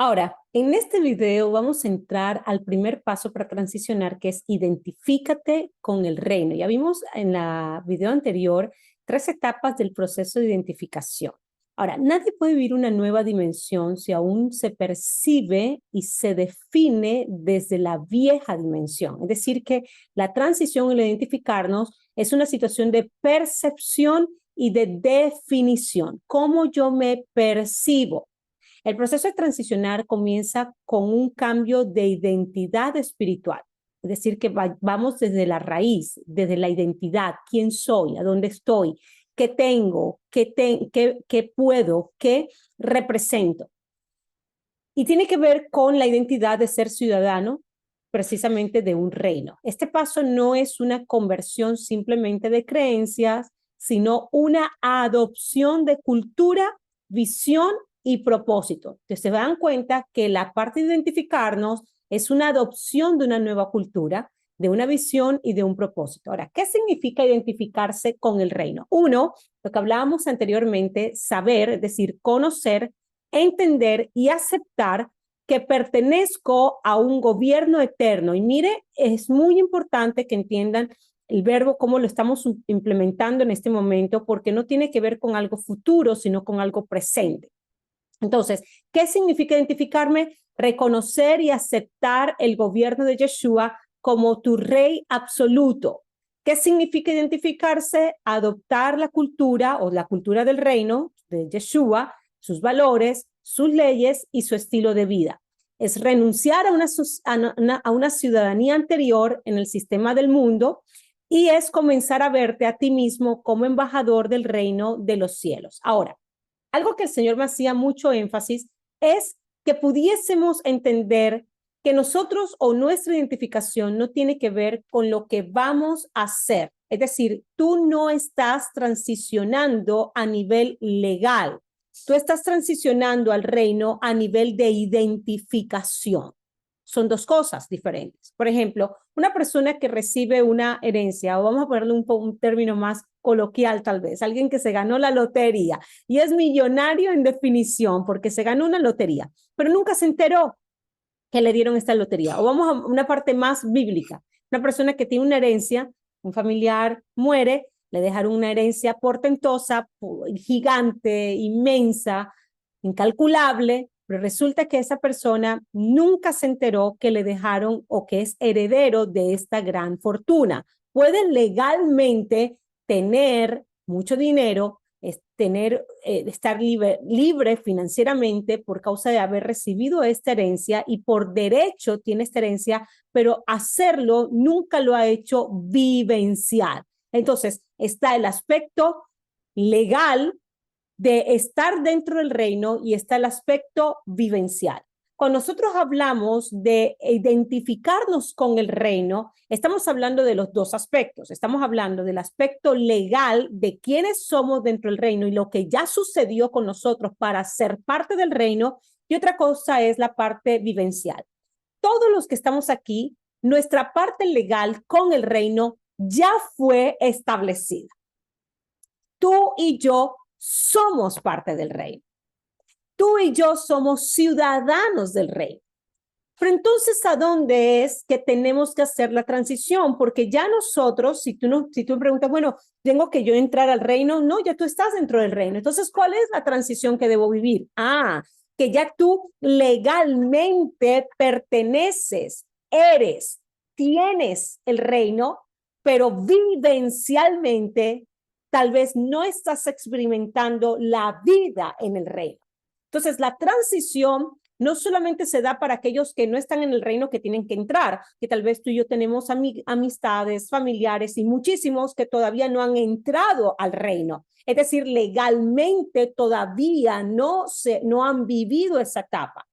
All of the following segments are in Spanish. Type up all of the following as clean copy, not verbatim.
Ahora, en este video vamos a entrar al primer paso para transicionar, que es identifícate con el reino. Ya vimos en la video anterior 3 etapas del proceso de identificación. Ahora, nadie puede vivir una nueva dimensión si aún se percibe y se define desde la vieja dimensión. Es decir, que la transición, el identificarnos, es una situación de percepción y de definición. ¿Cómo yo me percibo? El proceso de transicionar comienza con un cambio de identidad espiritual. Es decir, que vamos desde la raíz, desde la identidad, quién soy, a dónde estoy, qué tengo, qué puedo, qué represento. Y tiene que ver con la identidad de ser ciudadano precisamente de un reino. Este paso no es una conversión simplemente de creencias, sino una adopción de cultura, visión y propósito. Entonces se dan cuenta que la parte de identificarnos es una adopción de una nueva cultura, de una visión y de un propósito. Ahora, ¿qué significa identificarse con el reino? Uno, lo que hablábamos anteriormente, saber, es decir, conocer, entender y aceptar que pertenezco a un gobierno eterno. Y mire, es muy importante que entiendan el verbo, cómo lo estamos implementando en este momento, porque no tiene que ver con algo futuro, sino con algo presente. Entonces, ¿qué significa identificarme? Reconocer y aceptar el gobierno de Yeshua como tu rey absoluto. ¿Qué significa identificarse? Adoptar la cultura o la cultura del reino de Yeshua, sus valores, sus leyes y su estilo de vida. Es renunciar a una ciudadanía anterior en el sistema del mundo y es comenzar a verte a ti mismo como embajador del reino de los cielos. Ahora, algo que el Señor me hacía mucho énfasis es que pudiésemos entender que nosotros o nuestra identificación no tiene que ver con lo que vamos a hacer. Es decir, tú no estás transicionando a nivel legal, tú estás transicionando al reino a nivel de identificación. Son dos cosas diferentes. Por ejemplo, una persona que recibe una herencia, o vamos a ponerle un término más coloquial tal vez, alguien que se ganó la lotería y es millonario en definición porque se ganó una lotería, pero nunca se enteró que le dieron esta lotería. O vamos a una parte más bíblica, una persona que tiene una herencia, un familiar muere, le dejaron una herencia portentosa, gigante, inmensa, incalculable, pero resulta que esa persona nunca se enteró que le dejaron o que es heredero de esta gran fortuna. Pueden legalmente tener mucho dinero, estar libre financieramente por causa de haber recibido esta herencia y por derecho tiene esta herencia, pero hacerlo nunca lo ha hecho vivencial. Entonces, está el aspecto legal de estar dentro del reino y está el aspecto vivencial. Cuando nosotros hablamos de identificarnos con el reino, estamos hablando de los dos aspectos. Estamos hablando del aspecto legal de quiénes somos dentro del reino y lo que ya sucedió con nosotros para ser parte del reino, y otra cosa es la parte vivencial. Todos los que estamos aquí, nuestra parte legal con el reino ya fue establecida. Tú y yo somos parte del reino. Tú y yo somos ciudadanos del reino. Pero entonces, ¿a dónde es que tenemos que hacer la transición? Porque ya nosotros, si tú me preguntas, bueno, ¿tengo que yo entrar al reino? No, ya tú estás dentro del reino. Entonces, ¿cuál es la transición que debo vivir? Que ya tú legalmente perteneces, eres, tienes el reino, pero vivencialmente tal vez no estás experimentando la vida en el reino. Entonces, la transición no solamente se da para aquellos que no están en el reino que tienen que entrar, que tal vez tú y yo tenemos amistades, familiares y muchísimos que todavía no han entrado al reino. Es decir, legalmente todavía no han vivido esa etapa.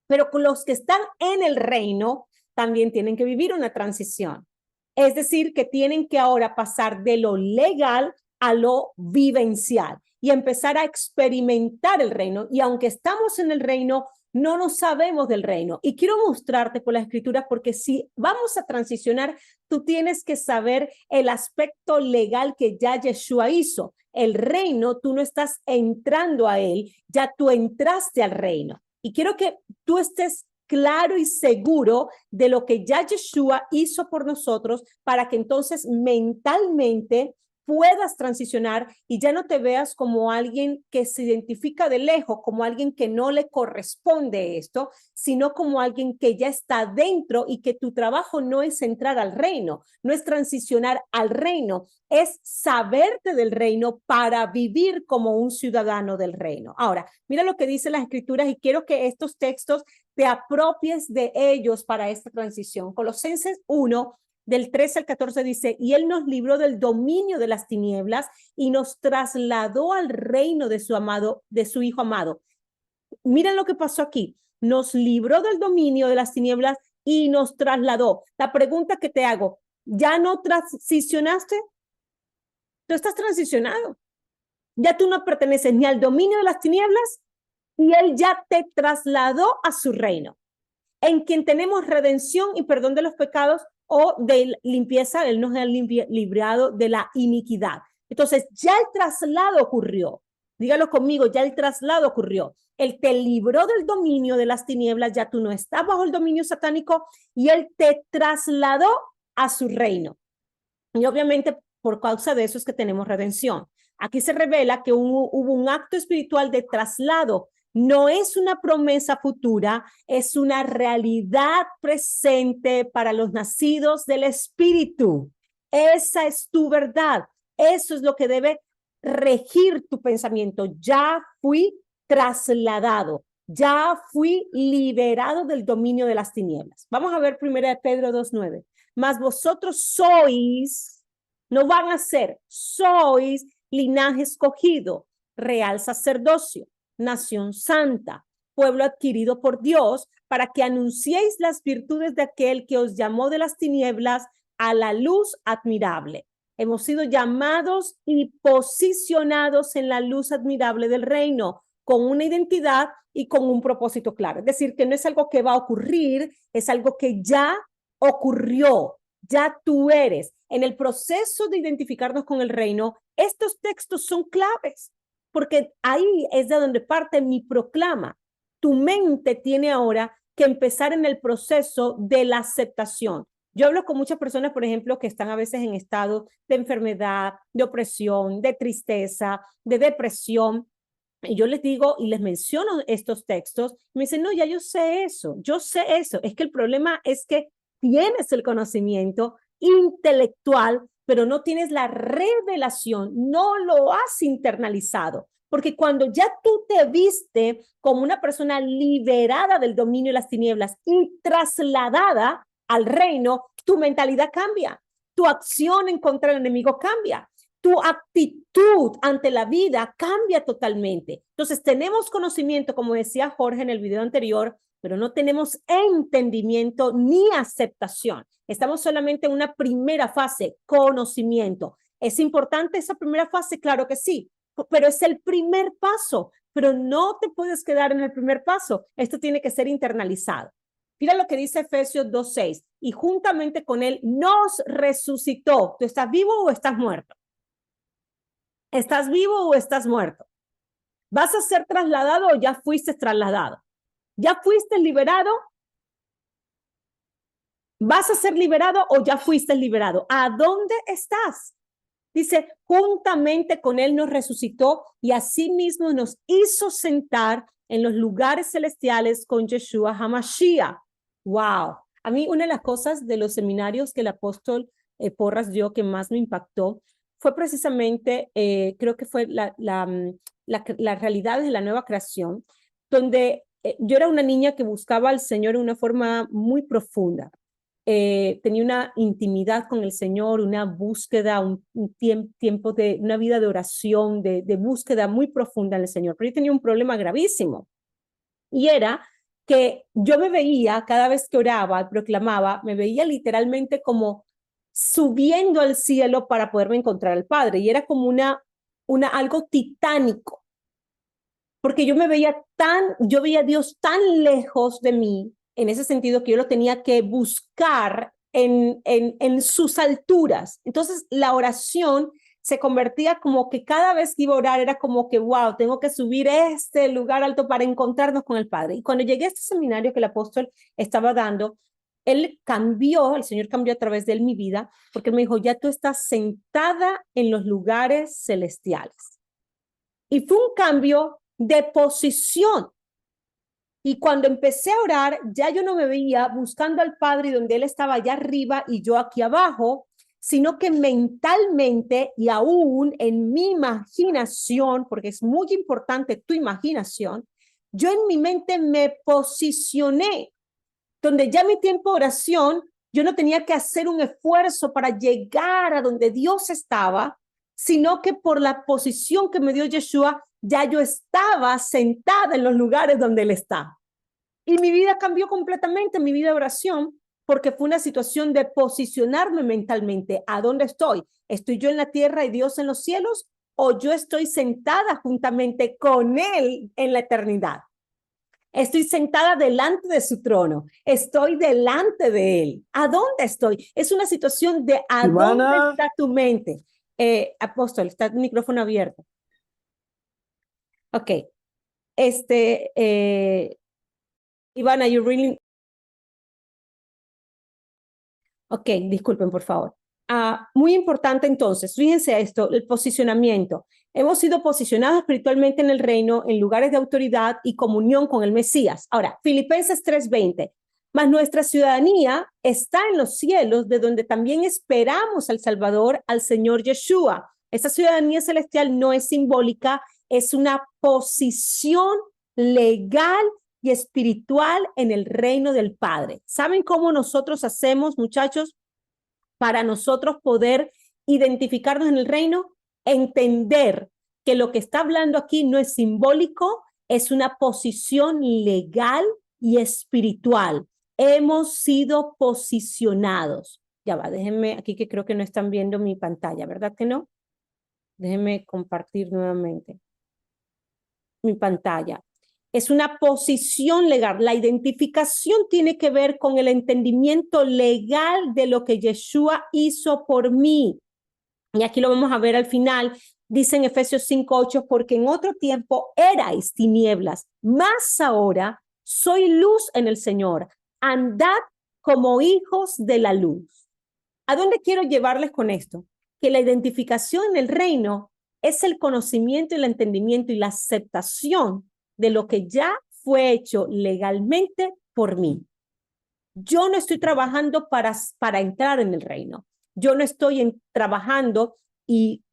Pero los que están en el reino también tienen que vivir una transición. Es decir, que tienen que ahora pasar de lo legal a lo vivencial y empezar a experimentar el reino. Y aunque estamos en el reino, no nos sabemos del reino. Y quiero mostrarte por las escrituras, porque si vamos a transicionar, tú tienes que saber el aspecto legal que ya Yeshua hizo. El reino, tú no estás entrando a él, ya tú entraste al reino. Y quiero que tú estés claro y seguro de lo que ya Yeshua hizo por nosotros para que entonces mentalmente puedas transicionar y ya no te veas como alguien que se identifica de lejos, como alguien que no le corresponde esto, sino como alguien que ya está dentro y que tu trabajo no es entrar al reino, no es transicionar al reino, es saberte del reino para vivir como un ciudadano del reino. Ahora, mira lo que dice las escrituras y quiero que estos textos te apropies de ellos para esta transición. Colosenses 1, del 13 al 14 dice, y él nos libró del dominio de las tinieblas y nos trasladó al reino de su amado, de su hijo amado. Miren lo que pasó aquí. Nos libró del dominio de las tinieblas y nos trasladó. La pregunta que te hago, ¿ya no transicionaste? Tú estás transicionado. Ya tú no perteneces ni al dominio de las tinieblas y él ya te trasladó a su reino, en quien tenemos redención y perdón de los pecados o de limpieza. Él nos ha librado de la iniquidad. Entonces, ya el traslado ocurrió. Dígalo conmigo, ya el traslado ocurrió. Él te libró del dominio de las tinieblas, ya tú no estás bajo el dominio satánico y él te trasladó a su reino. Y obviamente por causa de eso es que tenemos redención. Aquí se revela que hubo un acto espiritual de traslado. No es una promesa futura, es una realidad presente para los nacidos del Espíritu. Esa es tu verdad. Eso es lo que debe regir tu pensamiento. Ya fui trasladado, ya fui liberado del dominio de las tinieblas. Vamos a ver 1 Pedro 2:9. Mas vosotros sois, no van a ser, sois linaje escogido, real sacerdocio, nación santa, pueblo adquirido por Dios, para que anunciéis las virtudes de aquel que os llamó de las tinieblas a la luz admirable. Hemos sido llamados y posicionados en la luz admirable del reino, con una identidad y con un propósito claro. Es decir, que no es algo que va a ocurrir, es algo que ya ocurrió, ya tú eres. En el proceso de identificarnos con el reino, estos textos son claves, porque ahí es de donde parte mi proclama. Tu mente tiene ahora que empezar en el proceso de la aceptación. Yo hablo con muchas personas, por ejemplo, que están a veces en estado de enfermedad, de opresión, de tristeza, de depresión. Y yo les digo y les menciono estos textos. Me dicen, no, ya yo sé eso, yo sé eso. Es que el problema es que tienes el conocimiento intelectual, pero no tienes la revelación, no lo has internalizado. Porque cuando ya tú te viste como una persona liberada del dominio de las tinieblas y trasladada al reino, tu mentalidad cambia, tu acción en contra del enemigo cambia, tu actitud ante la vida cambia totalmente. Entonces tenemos conocimiento, como decía Jorge en el video anterior, pero no tenemos entendimiento ni aceptación. Estamos solamente en una primera fase, conocimiento. ¿Es importante esa primera fase? Claro que sí, pero es el primer paso, pero no te puedes quedar en el primer paso. Esto tiene que ser internalizado. Mira lo que dice Efesios 2:6, y juntamente con él nos resucitó. ¿Tú estás vivo o estás muerto? ¿Estás vivo o estás muerto? ¿Vas a ser trasladado o ya fuiste trasladado? ¿Ya fuiste liberado? ¿Vas a ser liberado o ya fuiste liberado? ¿A dónde estás? Dice, juntamente con él nos resucitó y asimismo nos hizo sentar en los lugares celestiales con Yeshua HaMashiach. ¡Wow! A mí una de las cosas de los seminarios que el apóstol Porras dio que más me impactó fue precisamente, creo que fue la realidad de la nueva creación, donde yo era una niña que buscaba al Señor de una forma muy profunda. Tenía una intimidad con el Señor, una búsqueda, un tiempo de una vida de oración, de búsqueda muy profunda en el Señor. Pero yo tenía un problema gravísimo y era que yo me veía cada vez que oraba, proclamaba, me veía literalmente como subiendo al cielo para poderme encontrar al Padre y era como algo titánico. Porque yo veía a Dios tan lejos de mí, en ese sentido que yo lo tenía que buscar en sus alturas. Entonces la oración se convertía como que cada vez que iba a orar era como que, wow, tengo que subir este lugar alto para encontrarnos con el Padre. Y cuando llegué a este seminario que el apóstol estaba dando, él cambió, el Señor cambió a través de él mi vida, porque me dijo, ya tú estás sentada en los lugares celestiales. Y fue un cambio de posición. Y cuando empecé a orar, ya yo no me veía buscando al Padre donde Él estaba allá arriba y yo aquí abajo, sino que mentalmente y aún en mi imaginación, porque es muy importante tu imaginación, yo en mi mente me posicioné, donde ya mi tiempo de oración, yo no tenía que hacer un esfuerzo para llegar a donde Dios estaba, sino que por la posición que me dio Yeshua, ya yo estaba sentada en los lugares donde Él está. Y mi vida cambió completamente, mi vida de oración, porque fue una situación de posicionarme mentalmente. ¿A dónde estoy? ¿Estoy yo en la tierra y Dios en los cielos? ¿O yo estoy sentada juntamente con Él en la eternidad? Estoy sentada delante de su trono. Estoy delante de Él. ¿A dónde estoy? Es una situación de ¿a dónde está tu mente? Apóstol, está el micrófono abierto. Ok. Ivana, you really... Ok, disculpen, por favor. Muy importante entonces, fíjense esto, el posicionamiento. Hemos sido posicionados espiritualmente en el reino, en lugares de autoridad y comunión con el Mesías. Ahora, Filipenses 3:20, mas nuestra ciudadanía está en los cielos, de donde también esperamos al Salvador, al Señor Yeshua. Esta ciudadanía celestial no es simbólica, es una posición legal y espiritual en el reino del Padre. ¿Saben cómo nosotros hacemos, muchachos, para nosotros poder identificarnos en el reino? Entender que lo que está hablando aquí no es simbólico, es una posición legal y espiritual. Hemos sido posicionados. Ya va, déjenme aquí que creo que no están viendo mi pantalla, ¿verdad que no? Déjenme compartir nuevamente mi pantalla. Es una posición legal. La identificación tiene que ver con el entendimiento legal de lo que Yeshua hizo por mí. Y aquí lo vamos a ver al final. Dice en Efesios 5:8, porque en otro tiempo erais tinieblas, mas ahora soy luz en el Señor. Andad como hijos de la luz. ¿A dónde quiero llevarles con esto? Que la identificación en el reino es el conocimiento y el entendimiento y la aceptación de lo que ya fue hecho legalmente por mí. Yo no estoy trabajando para entrar en el reino. Yo no estoy trabajando y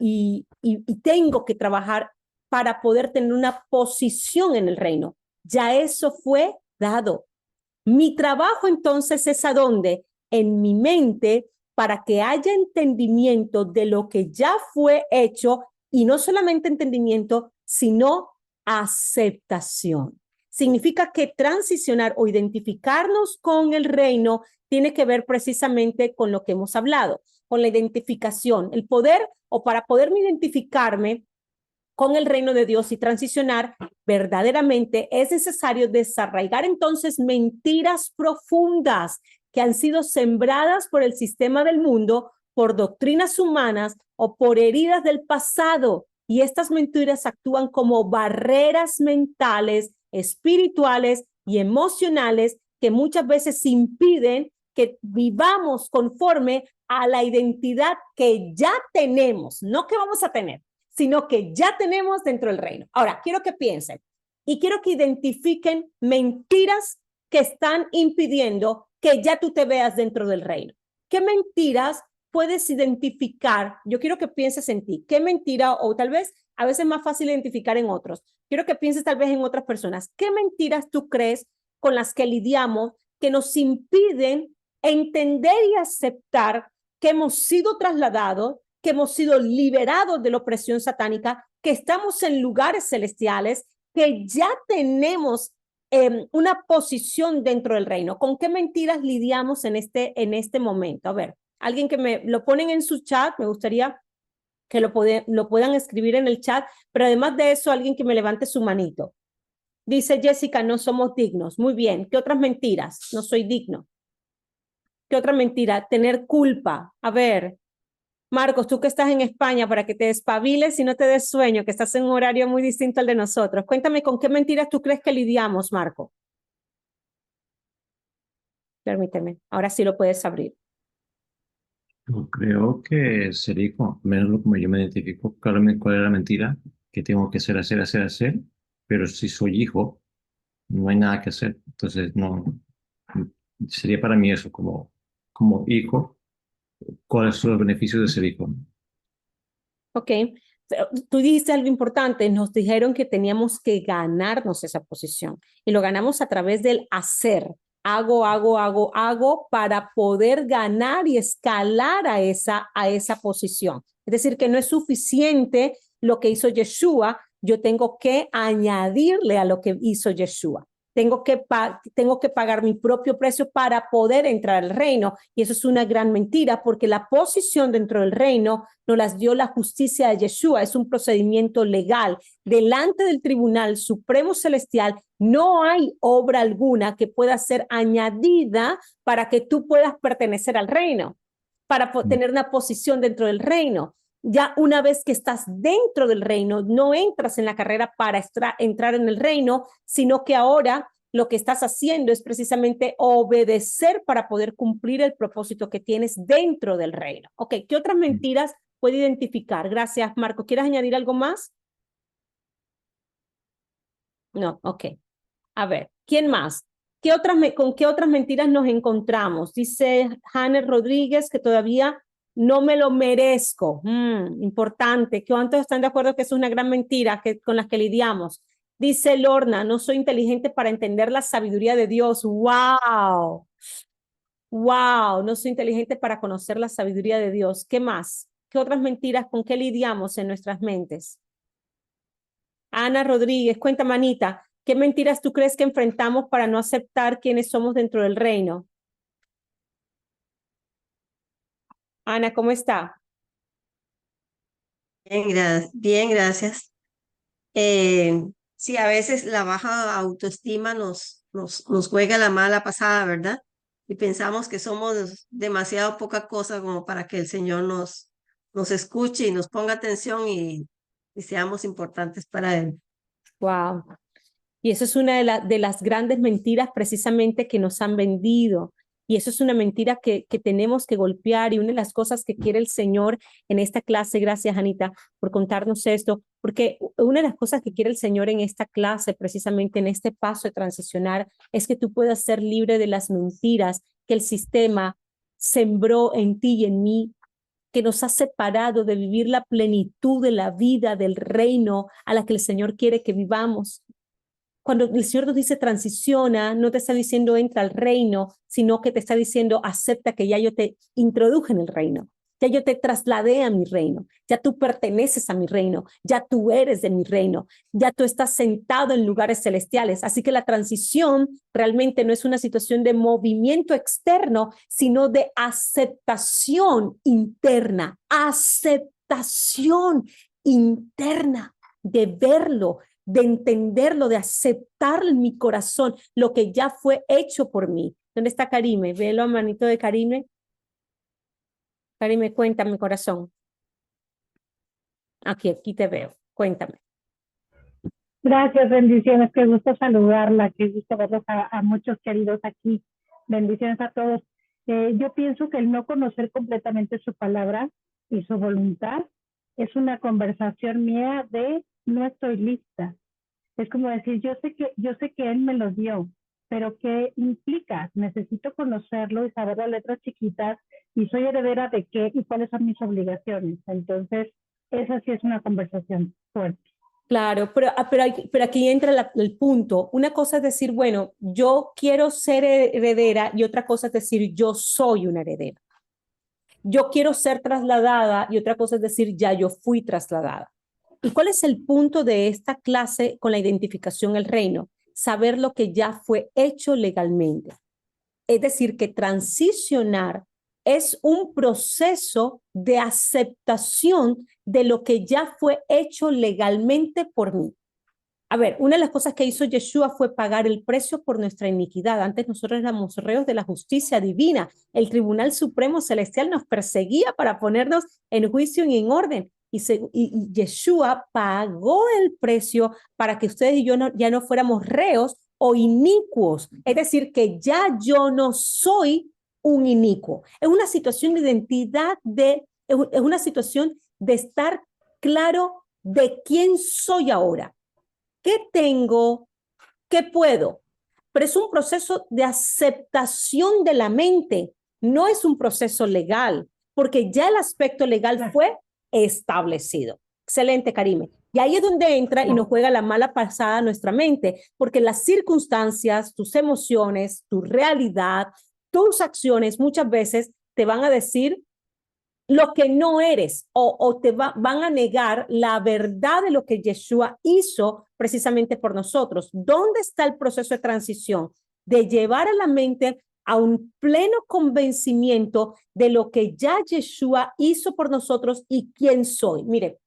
tengo que trabajar para poder tener una posición en el reino. Ya eso fue dado. Mi trabajo entonces es ¿a dónde? En mi mente, para que haya entendimiento de lo que ya fue hecho, y no solamente entendimiento, sino aceptación. Significa que transicionar o identificarnos con el reino tiene que ver precisamente con lo que hemos hablado, con la identificación, el poder, o para poderme identificarme con el reino de Dios y transicionar verdaderamente, es necesario desarraigar entonces mentiras profundas que han sido sembradas por el sistema del mundo, por doctrinas humanas o por heridas del pasado. Y estas mentiras actúan como barreras mentales, espirituales y emocionales que muchas veces impiden que vivamos conforme a la identidad que ya tenemos, no que vamos a tener, sino que ya tenemos dentro del reino. Ahora, quiero que piensen y quiero que identifiquen mentiras que están impidiendo que ya tú te veas dentro del reino. ¿Qué mentiras puedes identificar? Yo quiero que pienses en ti. ¿Qué mentira, o tal vez a veces es más fácil identificar en otros? Quiero que pienses tal vez en otras personas. ¿Qué mentiras tú crees con las que lidiamos que nos impiden entender y aceptar que hemos sido trasladados, que hemos sido liberados de la opresión satánica, que estamos en lugares celestiales, que ya tenemos una posición dentro del reino? ¿Con qué mentiras lidiamos en este momento? A ver, alguien que me lo ponen en su chat, me gustaría que lo puedan escribir en el chat, pero además de eso, alguien que me levante su manito. Dice Jessica, no somos dignos. Muy bien. ¿Qué otras mentiras? No soy digno. ¿Qué otra mentira? Tener culpa. A ver, Marcos, tú que estás en España, para que te despabiles y no te des sueño, que estás en un horario muy distinto al de nosotros. Cuéntame, ¿con qué mentiras tú crees que lidiamos, Marco? Permíteme, ahora sí lo puedes abrir. Yo creo que sería menos como yo me identifico, claramente cuál es la mentira, que tengo que hacer, pero si soy hijo, no hay nada que hacer. Entonces, no, sería para mí eso, como hijo, ¿cuáles son los beneficios de ser hijo? Ok, pero tú dijiste algo importante, nos dijeron que teníamos que ganarnos esa posición y lo ganamos a través del hacer. Hago para poder ganar y escalar a esa posición. Es decir, que no es suficiente lo que hizo Yeshua, yo tengo que añadirle a lo que hizo Yeshua. Tengo que pagar mi propio precio para poder entrar al reino. Y eso es una gran mentira porque la posición dentro del reino nos las dio la justicia de Yeshua. Es un procedimiento legal. Delante del Tribunal Supremo Celestial no hay obra alguna que pueda ser añadida para que tú puedas pertenecer al reino, para tener una posición dentro del reino. Ya una vez que estás dentro del reino, no entras en la carrera para entrar en el reino, sino que ahora lo que estás haciendo es precisamente obedecer para poder cumplir el propósito que tienes dentro del reino. Ok, ¿qué otras mentiras puede identificar? Gracias, Marco. ¿Quieres añadir algo más? No, ok. A ver, ¿quién más? ¿Con qué otras mentiras nos encontramos? Dice Hanner Rodríguez que todavía no me lo merezco. Importante. ¿Cuántos están de acuerdo que es una gran mentira con las que lidiamos? Dice Lorna, no soy inteligente para entender la sabiduría de Dios. ¡Wow! ¡Wow! No soy inteligente para conocer la sabiduría de Dios. ¿Qué más? ¿Qué otras mentiras con qué lidiamos en nuestras mentes? Ana Rodríguez, cuenta, manita, ¿qué mentiras tú crees que enfrentamos para no aceptar quiénes somos dentro del reino? Ana, ¿cómo está? Bien, bien, gracias. Eh, sí, a veces la baja autoestima nos juega la mala pasada, ¿verdad? Y pensamos que somos demasiado poca cosa como para que el Señor nos escuche y nos ponga atención y seamos importantes para Él. Wow. Y eso es una de las grandes mentiras precisamente que nos han vendido. Y eso es una mentira que tenemos que golpear. Y una de las cosas que quiere el Señor en esta clase, gracias Anita por contarnos esto, porque una de las cosas que quiere el Señor en esta clase, precisamente en este paso de transicionar, es que tú puedas ser libre de las mentiras que el sistema sembró en ti y en mí, que nos ha separado de vivir la plenitud de la vida del reino a la que el Señor quiere que vivamos. Cuando el Señor nos dice transiciona, no te está diciendo entra al reino, sino que te está diciendo acepta que ya yo te introduje en el reino, ya yo te trasladé a mi reino, ya tú perteneces a mi reino, ya tú eres de mi reino, ya tú estás sentado en lugares celestiales. Así que la transición realmente no es una situación de movimiento externo, sino de aceptación interna, aceptación interna de verlo, de entenderlo, de aceptar en mi corazón lo que ya fue hecho por mí. ¿Dónde está Karime? Velo a manito de Karime. Karime, cuéntame, corazón. Aquí te veo. Cuéntame. Gracias, bendiciones. Qué gusto saludarla, qué gusto verlos a muchos queridos aquí. Bendiciones a todos. Yo pienso que el no conocer completamente su palabra y su voluntad es una conversación mía de no estoy lista. Es como decir, yo sé que él me lo dio, pero ¿qué implica? Necesito conocerlo y saber las letras chiquitas y soy heredera de qué y cuáles son mis obligaciones. Entonces, esa sí es una conversación fuerte. Claro, pero aquí entra el punto. Una cosa es decir, bueno, yo quiero ser heredera y otra cosa es decir, yo soy una heredera. Yo quiero ser trasladada y otra cosa es decir, ya yo fui trasladada. ¿Y cuál es el punto de esta clase con la identificación del reino? Saber lo que ya fue hecho legalmente. Es decir, que transicionar es un proceso de aceptación de lo que ya fue hecho legalmente por mí. A ver, una de las cosas que hizo Yeshua fue pagar el precio por nuestra iniquidad. Antes nosotros éramos reos de la justicia divina. El Tribunal Supremo Celestial nos perseguía para ponernos en juicio y en orden. Y Yeshua pagó el precio para que ustedes y yo ya no fuéramos reos o inicuos. Es decir, que ya yo no soy un inicuo. Es una situación de identidad, es una situación de estar claro de quién soy ahora. ¿Qué tengo? ¿Qué puedo? Pero es un proceso de aceptación de la mente, no es un proceso legal, porque ya el aspecto legal fue establecido. Excelente, Karime. Y ahí es donde entra y nos juega la mala pasada a nuestra mente, porque las circunstancias, tus emociones, tu realidad, tus acciones muchas veces te van a decir lo que no eres o te van a negar la verdad de lo que Yeshua hizo precisamente por nosotros. ¿Dónde está el proceso de transición? De llevar a la mente a un pleno convencimiento de lo que ya Yeshua hizo por nosotros y quién soy. Mire,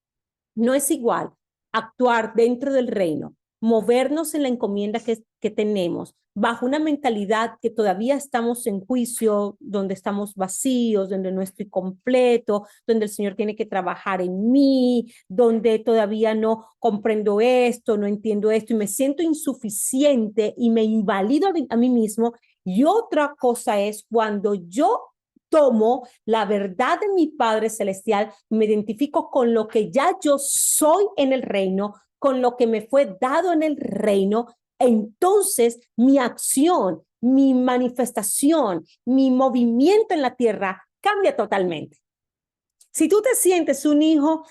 no es igual actuar dentro del reino, movernos en la encomienda que tenemos, bajo una mentalidad que todavía estamos en juicio, donde estamos vacíos, donde no estoy completo, donde el Señor tiene que trabajar en mí, donde todavía no comprendo esto, no entiendo esto y me siento insuficiente y me invalido a mí mismo. Y otra cosa es cuando yo tomo la verdad de mi Padre Celestial, me identifico con lo que ya yo soy en el reino, con lo que me fue dado en el reino, entonces mi acción, mi manifestación, mi movimiento en la tierra cambia totalmente. Si tú te sientes un hijo,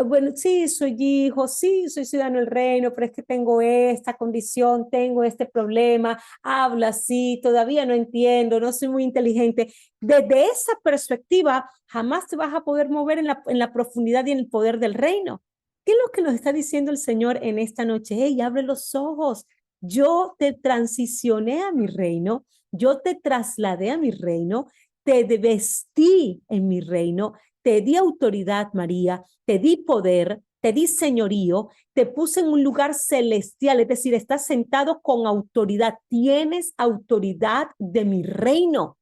bueno, sí, soy hijo, sí, soy ciudadano del reino, pero es que tengo esta condición, tengo este problema, hablo así, todavía no entiendo, no soy muy inteligente. Desde esa perspectiva, jamás te vas a poder mover en la profundidad y en el poder del reino. ¿Qué es lo que nos está diciendo el Señor en esta noche? Hey, abre los ojos. Yo te transicioné a mi reino, yo te trasladé a mi reino, te vestí en mi reino, te di autoridad, María, te di poder, te di señorío, te puse en un lugar celestial, es decir, estás sentado con autoridad, tienes autoridad de mi reino.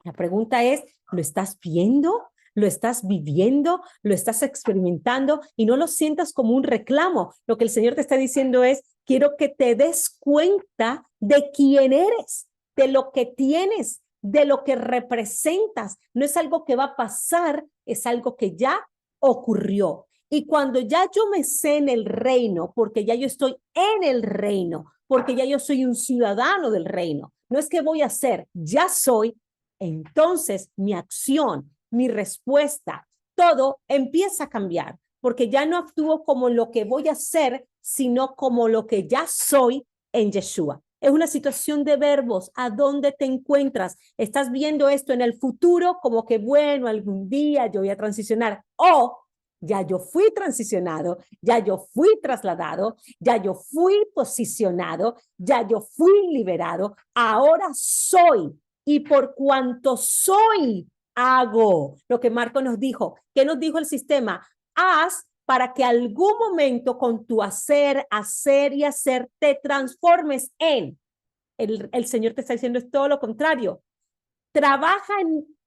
La pregunta es, ¿lo estás viendo? ¿Lo estás viviendo? ¿Lo estás experimentando? Y no lo sientas como un reclamo. Lo que el Señor te está diciendo es, quiero que te des cuenta de quién eres, de lo que tienes, de lo que representas. No es algo que va a pasar, es algo que ya ocurrió. Y cuando ya yo me sé en el reino, porque ya yo estoy en el reino, porque ya yo soy un ciudadano del reino, no es que voy a ser, ya soy, entonces mi acción, mi respuesta, todo empieza a cambiar, porque ya no actúo como lo que voy a hacer, sino como lo que ya soy en Yeshua. Es una situación de verbos. ¿A dónde te encuentras? ¿Estás viendo esto en el futuro como que, bueno, algún día yo voy a transicionar? O ya yo fui transicionado, ya yo fui trasladado, ya yo fui posicionado, ya yo fui liberado, ahora soy. Y por cuanto soy, hago lo que Marco nos dijo. ¿Qué nos dijo el sistema? Haz para que algún momento con tu hacer, hacer y hacer te transformes en. El Señor te está diciendo es todo lo contrario. Trabaja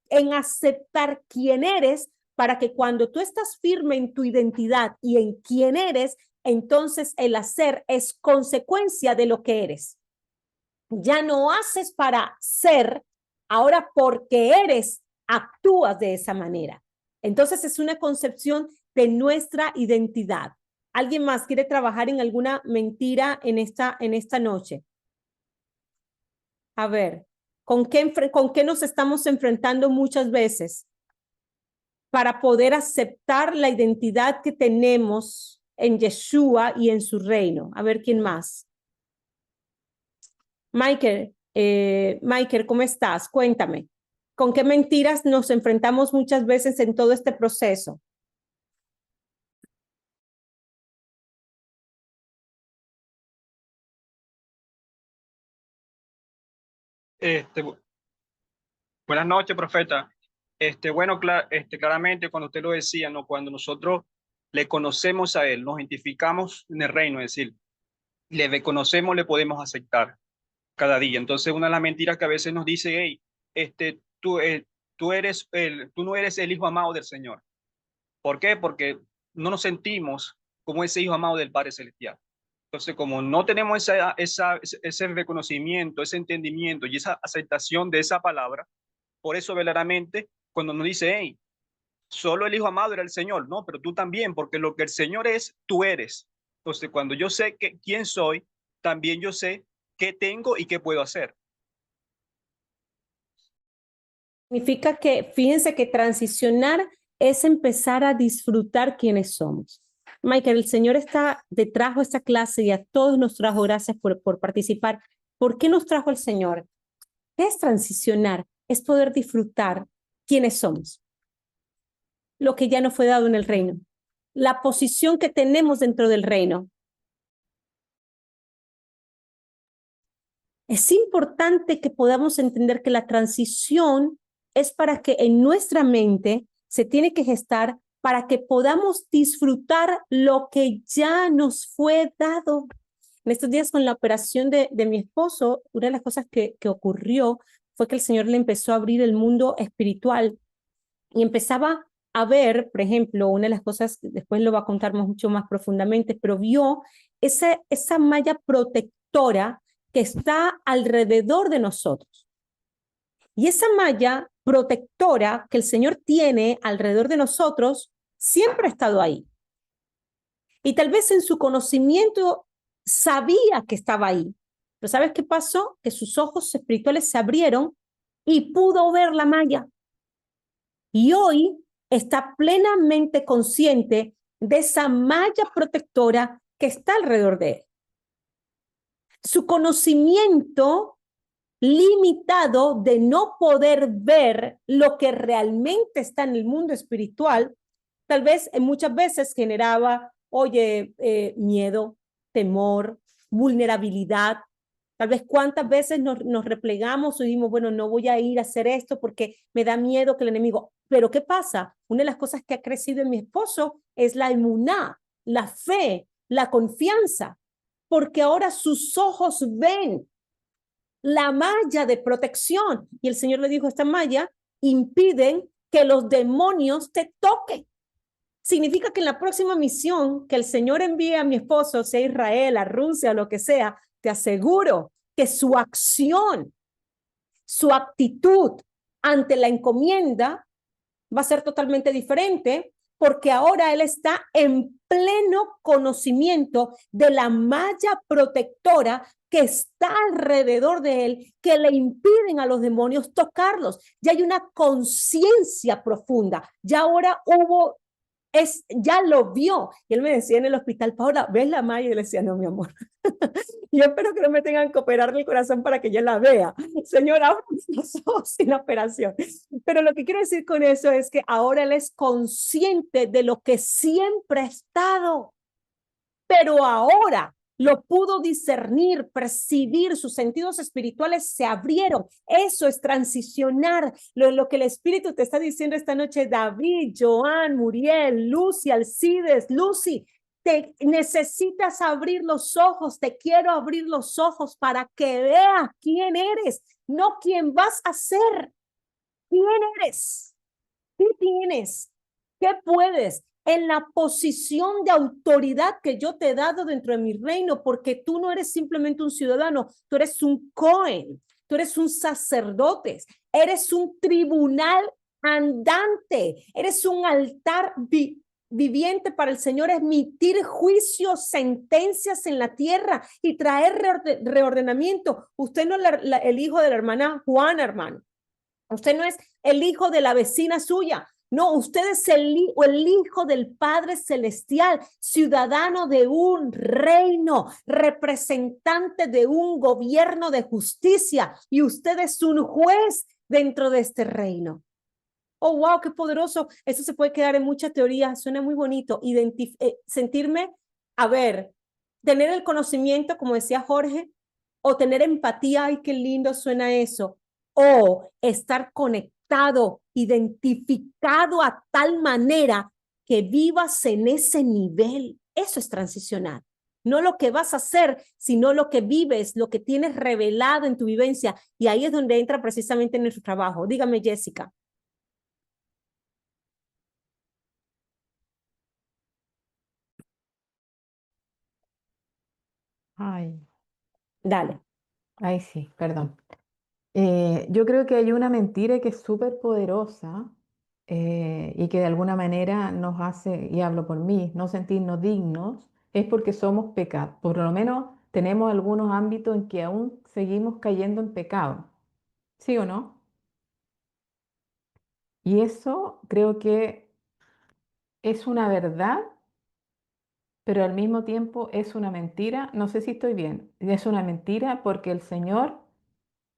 en aceptar quién eres para que cuando tú estás firme en tu identidad y en quién eres, entonces el hacer es consecuencia de lo que eres. Ya no haces para ser, ahora porque eres, actúas de esa manera. Entonces es una concepción de nuestra identidad. ¿Alguien más quiere trabajar en alguna mentira en esta noche? A ver, ¿con qué nos estamos enfrentando muchas veces para poder aceptar la identidad que tenemos en Yeshua y en su reino? A ver, ¿quién más? Michael, ¿cómo estás? Cuéntame. ¿Con qué mentiras nos enfrentamos muchas veces en todo este proceso? Buenas noches, profeta. Bueno, claramente cuando usted lo decía, ¿no? Cuando nosotros le conocemos a Él, nos identificamos en el reino, es decir, le reconocemos, le podemos aceptar cada día. Entonces, una de las mentiras que a veces nos dice, hey, tú no eres el hijo amado del Señor. ¿Por qué? Porque no nos sentimos como ese hijo amado del Padre Celestial. Entonces, como no tenemos ese reconocimiento, ese entendimiento y esa aceptación de esa palabra, por eso verdaderamente cuando nos dice, hey, solo el hijo amado era el Señor, no, pero tú también, porque lo que el Señor es, tú eres. Entonces, cuando yo sé quién soy, también yo sé qué tengo y qué puedo hacer. Significa que, fíjense que transicionar es empezar a disfrutar quiénes somos. Michael, el Señor te trajo esta clase y a todos nos trajo, gracias por participar. ¿Por qué nos trajo el Señor? ¿Qué es transicionar? Es poder disfrutar quiénes somos, lo que ya no fue dado en el reino, la posición que tenemos dentro del reino. Es importante que podamos entender que la transición es para que en nuestra mente se tiene que gestar para que podamos disfrutar lo que ya nos fue dado. En estos días con la operación de mi esposo, una de las cosas que ocurrió fue que el Señor le empezó a abrir el mundo espiritual y empezaba a ver, por ejemplo, una de las cosas, después lo va a contar mucho más profundamente, pero vio esa malla protectora que está alrededor de nosotros. Y esa malla protectora que el Señor tiene alrededor de nosotros siempre ha estado ahí. Y tal vez en su conocimiento sabía que estaba ahí. Pero ¿sabes qué pasó? Que sus ojos espirituales se abrieron y pudo ver la malla. Y hoy está plenamente consciente de esa malla protectora que está alrededor de él. Su conocimiento limitado de no poder ver lo que realmente está en el mundo espiritual, tal vez muchas veces generaba, miedo, temor, vulnerabilidad. Tal vez cuántas veces nos replegamos o dijimos, bueno, no voy a ir a hacer esto porque me da miedo que el enemigo. Pero ¿qué pasa? Una de las cosas que ha crecido en mi esposo es la emuná, la fe, la confianza, porque ahora sus ojos ven la malla de protección. Y el Señor le dijo, esta malla impiden que los demonios te toquen. Significa que en la próxima misión que el Señor envíe a mi esposo, sea Israel, a Rusia, lo que sea, te aseguro que su acción, su actitud ante la encomienda va a ser totalmente diferente porque ahora él está en pleno conocimiento de la malla protectora que está alrededor de él, que le impiden a los demonios tocarlos. Ya hay una conciencia profunda. Ya ahora ya lo vio. Y él me decía en el hospital, Paola, ¿ves la malla? Y yo le decía, no, mi amor. Yo espero que no me tengan que operar el corazón para que yo la vea. Señora, abre los ojos sin la operación. Pero lo que quiero decir con eso es que ahora él es consciente de lo que siempre ha estado. Pero ahora lo pudo discernir, percibir, sus sentidos espirituales se abrieron. Eso es transicionar. Lo que el Espíritu te está diciendo esta noche, David, Joan, Muriel, Lucy, Alcides, Lucy, te necesitas abrir los ojos, te quiero abrir los ojos para que veas quién eres, no quién vas a ser. ¿Quién eres? ¿Qué tienes? ¿Qué puedes? En la posición de autoridad que yo te he dado dentro de mi reino, porque tú no eres simplemente un ciudadano, tú eres un Cohen, tú eres un sacerdote, eres un tribunal andante, eres un altar viviente para el Señor, emitir juicios, sentencias en la tierra y traer reordenamiento. Usted no es el hijo de la hermana Juana, hermano. Usted no es el hijo de la vecina suya. No, usted es el hijo del Padre Celestial, ciudadano de un reino, representante de un gobierno de justicia, y usted es un juez dentro de este reino. Oh, wow, qué poderoso. Eso se puede quedar en mucha teoría, suena muy bonito. Sentirme, tener el conocimiento, como decía Jorge, o tener empatía, ay, qué lindo suena eso, o estar conectado, identificado a tal manera que vivas en ese nivel. Eso es transicionar. no lo que vas a hacer, sino lo que vives, lo que tienes revelado en tu vivencia. Y ahí es donde entra precisamente nuestro trabajo. Dígame, Jessica. Ay, Dale. ay, sí, perdón. Yo creo que hay una mentira que es súper poderosa y que de alguna manera nos hace, y hablo por mí, no sentirnos dignos, es porque somos pecados. Por lo menos tenemos algunos ámbitos en que aún seguimos cayendo en pecado. ¿Sí o no? Y eso creo que es una verdad, pero al mismo tiempo es una mentira. No sé si estoy bien. Es una mentira porque el Señor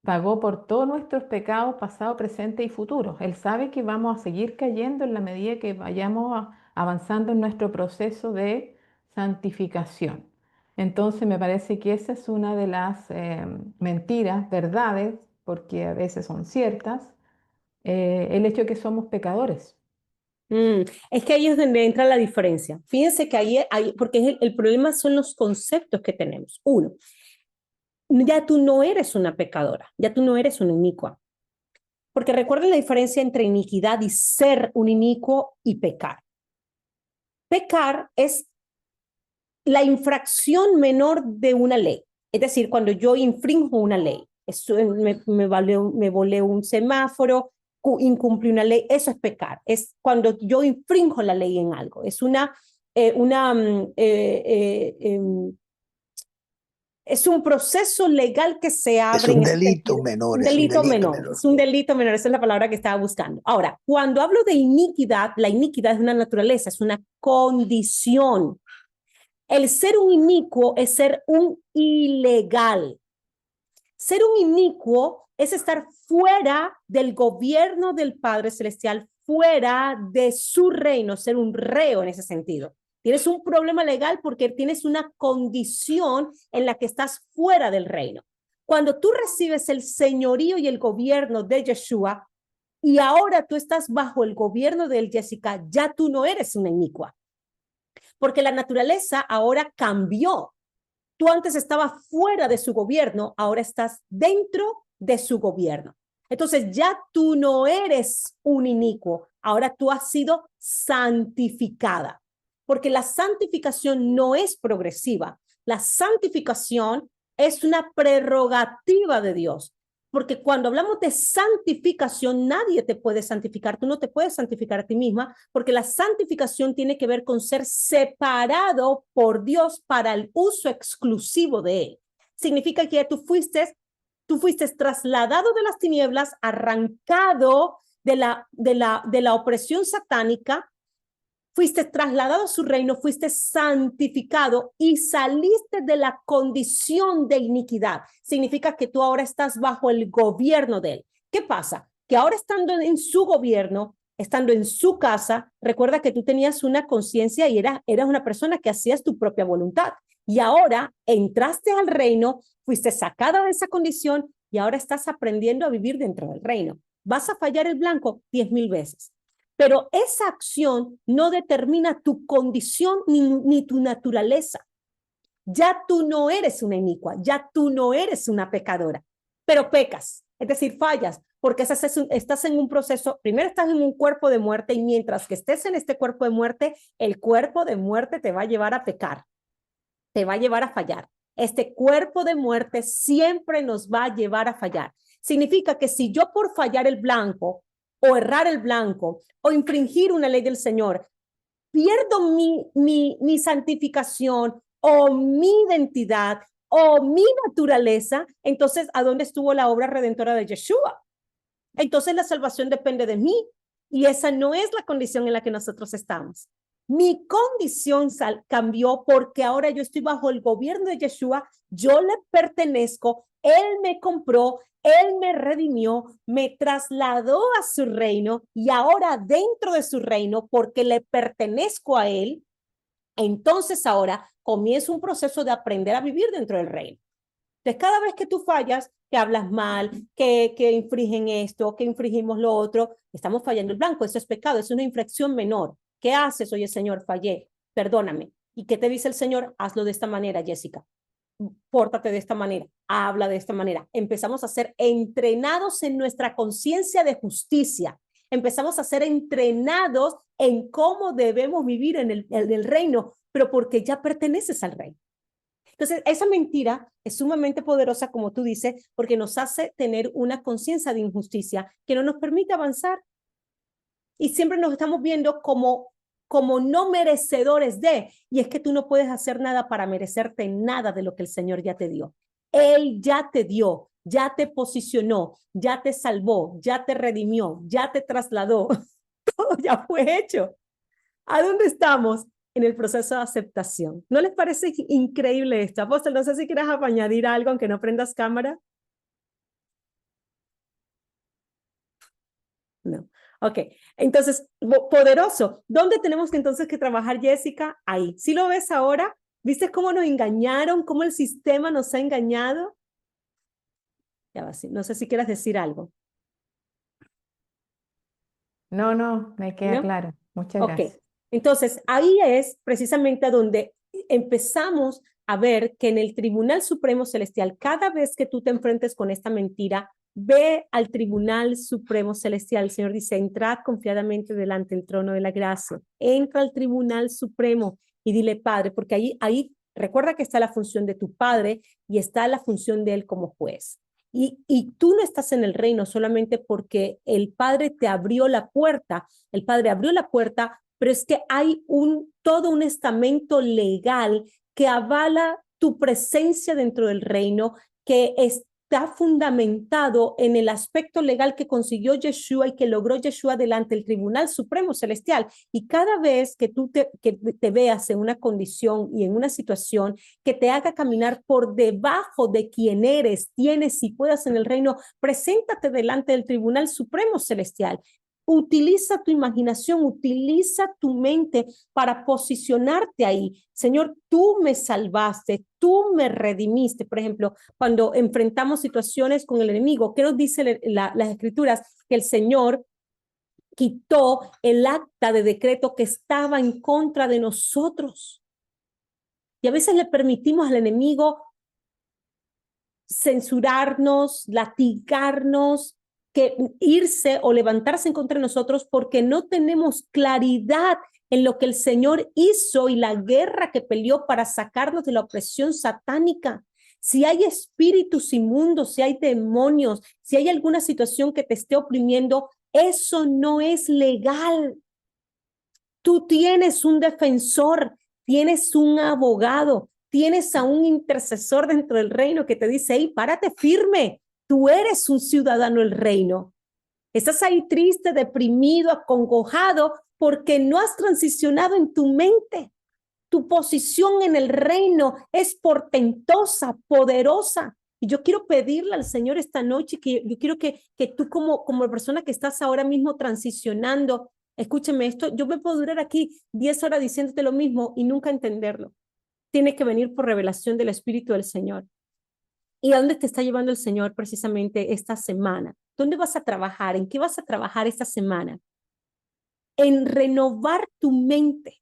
pagó por todos nuestros pecados pasado, presente y futuro. Él sabe que vamos a seguir cayendo en la medida que vayamos avanzando en nuestro proceso de santificación. Entonces me parece que esa es una de las mentiras, verdades, porque a veces son ciertas, el hecho de que somos pecadores. Es que ahí es donde entra la diferencia. Fíjense que ahí porque el problema son los conceptos que tenemos. Uno, ya tú no eres una pecadora, ya tú no eres una inicua. Porque recuerden la diferencia entre iniquidad y ser un inicuo y pecar. Pecar es la infracción menor de una ley. Es decir, cuando yo infrinjo una ley, me volé un semáforo, incumplí una ley, eso es pecar. Es cuando yo infrinjo la ley en algo. Es es un proceso legal que se abre. Es un delito menor. Un delito menor. Es un delito menor, esa es la palabra que estaba buscando. Ahora, cuando hablo de iniquidad, la iniquidad es una naturaleza, es una condición. El ser un inicuo es ser un ilegal. Ser un inicuo es estar fuera del gobierno del Padre Celestial, fuera de su reino, ser un reo en ese sentido. Tienes un problema legal porque tienes una condición en la que estás fuera del reino. Cuando tú recibes el señorío y el gobierno de Yeshua y ahora tú estás bajo el gobierno de él, Jessica, ya tú no eres una inicua. Porque la naturaleza ahora cambió. Tú antes estabas fuera de su gobierno, ahora estás dentro de su gobierno. Entonces ya tú no eres un inicuo, ahora tú has sido santificada. Porque la santificación no es progresiva. La santificación es una prerrogativa de Dios. Porque cuando hablamos de santificación, nadie te puede santificar. Tú no te puedes santificar a ti misma, porque la santificación tiene que ver con ser separado por Dios para el uso exclusivo de Él. Significa que tú fuiste trasladado de las tinieblas, arrancado de la opresión satánica, fuiste trasladado a su reino, fuiste santificado y saliste de la condición de iniquidad. Significa que tú ahora estás bajo el gobierno de él. ¿Qué pasa? Que ahora estando en su gobierno, estando en su casa, recuerda que tú tenías una conciencia y eras una persona que hacías tu propia voluntad. Y ahora entraste al reino, fuiste sacada de esa condición y ahora estás aprendiendo a vivir dentro del reino. ¿Vas a fallar el blanco 10,000 veces? Pero esa acción no determina tu condición ni tu naturaleza. Ya tú no eres una inicua, ya tú no eres una pecadora, pero pecas, es decir, fallas, porque estás en un proceso, primero estás en un cuerpo de muerte y mientras que estés en este cuerpo de muerte, el cuerpo de muerte te va a llevar a pecar, te va a llevar a fallar. Este cuerpo de muerte siempre nos va a llevar a fallar. Significa que si yo por fallar el blanco, o errar el blanco, o infringir una ley del Señor, pierdo mi santificación, o mi identidad, o mi naturaleza, entonces, ¿a dónde estuvo la obra redentora de Yeshua? Entonces, la salvación depende de mí, y esa no es la condición en la que nosotros estamos. Mi condición cambió porque ahora yo estoy bajo el gobierno de Yeshua, yo le pertenezco, él me compró, él me redimió, me trasladó a su reino y ahora dentro de su reino, porque le pertenezco a él, entonces ahora comienza un proceso de aprender a vivir dentro del reino. Entonces, cada vez que tú fallas, que hablas mal, que infringen esto, que infringimos lo otro, estamos fallando el blanco, eso es pecado, es una infracción menor. ¿Qué haces? Oye, Señor, fallé, perdóname. ¿Y qué te dice el Señor? Hazlo de esta manera, Jessica. Pórtate de esta manera, habla de esta manera. Empezamos a ser entrenados en nuestra conciencia de justicia. Empezamos a ser entrenados en cómo debemos vivir en el reino, pero porque ya perteneces al reino. Entonces, esa mentira es sumamente poderosa, como tú dices, porque nos hace tener una conciencia de injusticia que no nos permite avanzar. Y siempre nos estamos viendo como no merecedores de, y es que tú no puedes hacer nada para merecerte nada de lo que el Señor ya te dio. Él ya te dio, ya te posicionó, ya te salvó, ya te redimió, ya te trasladó. Todo ya fue hecho. ¿A dónde estamos? En el proceso de aceptación. ¿No les parece increíble esto? Apóstol, no sé si quieras añadir algo, aunque no prendas cámara. No. Ok, entonces, poderoso. ¿Dónde tenemos que entonces que trabajar, Jessica? Ahí. ¿Sí lo ves ahora? ¿Viste cómo nos engañaron? ¿Cómo el sistema nos ha engañado? Ya va, sí. No sé si quieras decir algo. No, no, me queda ¿No? claro. Muchas Ok, gracias. entonces ahí es precisamente donde empezamos a ver que en el Tribunal Supremo Celestial, cada vez que tú te enfrentes con esta mentira, ve al Tribunal Supremo Celestial. El Señor dice, entrad confiadamente delante del trono de la gracia. Entra al Tribunal Supremo y dile, Padre, porque ahí recuerda que está la función de tu Padre y está la función de Él como juez. Y tú no estás en el reino solamente porque el Padre te abrió la puerta. El Padre abrió la puerta, pero es que hay todo un estamento legal que avala tu presencia dentro del reino, que está fundamentado en el aspecto legal que consiguió Yeshua y que logró Yeshua delante del Tribunal Supremo Celestial. Y cada vez que tú te veas en una condición y en una situación que te haga caminar por debajo de quien eres, tienes y puedas en el reino, preséntate delante del Tribunal Supremo Celestial. Utiliza tu imaginación, utiliza tu mente para posicionarte ahí. Señor, tú me salvaste, tú me redimiste. Por ejemplo, cuando enfrentamos situaciones con el enemigo, ¿qué nos dice las escrituras? Que el Señor quitó el acta de decreto que estaba en contra de nosotros. Y a veces le permitimos al enemigo censurarnos, latigarnos, que irse o levantarse en contra de nosotros porque no tenemos claridad en lo que el Señor hizo y la guerra que peleó para sacarnos de la opresión satánica. Si hay espíritus inmundos, si hay demonios, si hay alguna situación que te esté oprimiendo, eso no es legal. Tú tienes un defensor, tienes un abogado, tienes a un intercesor dentro del reino que te dice, hey, párate firme, tú eres un ciudadano del reino. Estás ahí triste, deprimido, acongojado, porque no has transicionado en tu mente. Tu posición en el reino es portentosa, poderosa. Y yo quiero pedirle al Señor esta noche, que yo quiero que tú como persona que estás ahora mismo transicionando, escúcheme esto, yo me puedo durar aquí 10 horas diciéndote lo mismo y nunca entenderlo. Tiene que venir por revelación del Espíritu del Señor. ¿Y a dónde te está llevando el Señor precisamente esta semana? ¿Dónde vas a trabajar? ¿En qué vas a trabajar esta semana? En renovar tu mente,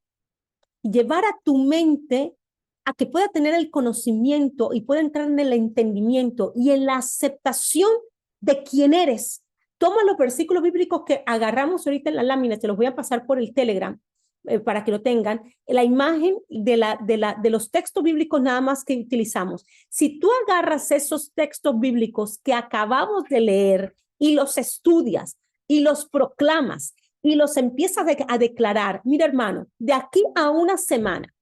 llevar a tu mente a que pueda tener el conocimiento y pueda entrar en el entendimiento y en la aceptación de quién eres. Toma los versículos bíblicos que agarramos ahorita en la lámina, te los voy a pasar por el Telegram para que lo tengan, la imagen de los textos bíblicos nada más que utilizamos. Si tú agarras esos textos bíblicos que acabamos de leer y los estudias y los proclamas y los empiezas a declarar, mira hermano, de aquí a una semana,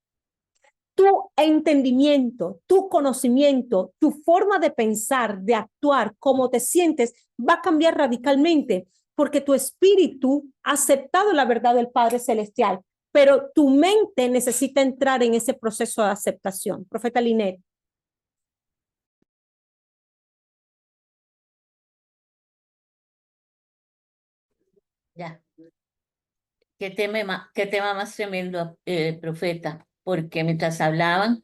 tu entendimiento, tu conocimiento, tu forma de pensar, de actuar, cómo te sientes, va a cambiar radicalmente porque tu espíritu ha aceptado la verdad del Padre Celestial, pero tu mente necesita entrar en ese proceso de aceptación. Profeta Linet. Ya. Qué tema más tremendo, profeta, porque mientras hablaban,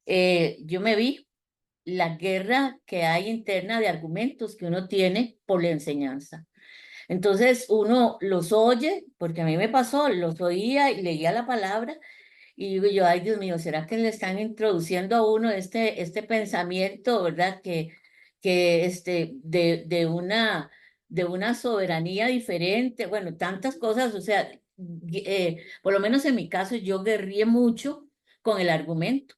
yo me vi la guerra que hay interna de argumentos que uno tiene por la enseñanza. Entonces uno los oye, porque a mí me pasó, los oía y leía la palabra Y digo yo, ay Dios mío, ¿será que le están introduciendo a uno este pensamiento, ¿verdad? De una soberanía diferente, bueno, tantas cosas, o sea, por lo menos en mi caso yo guerrié mucho con el argumento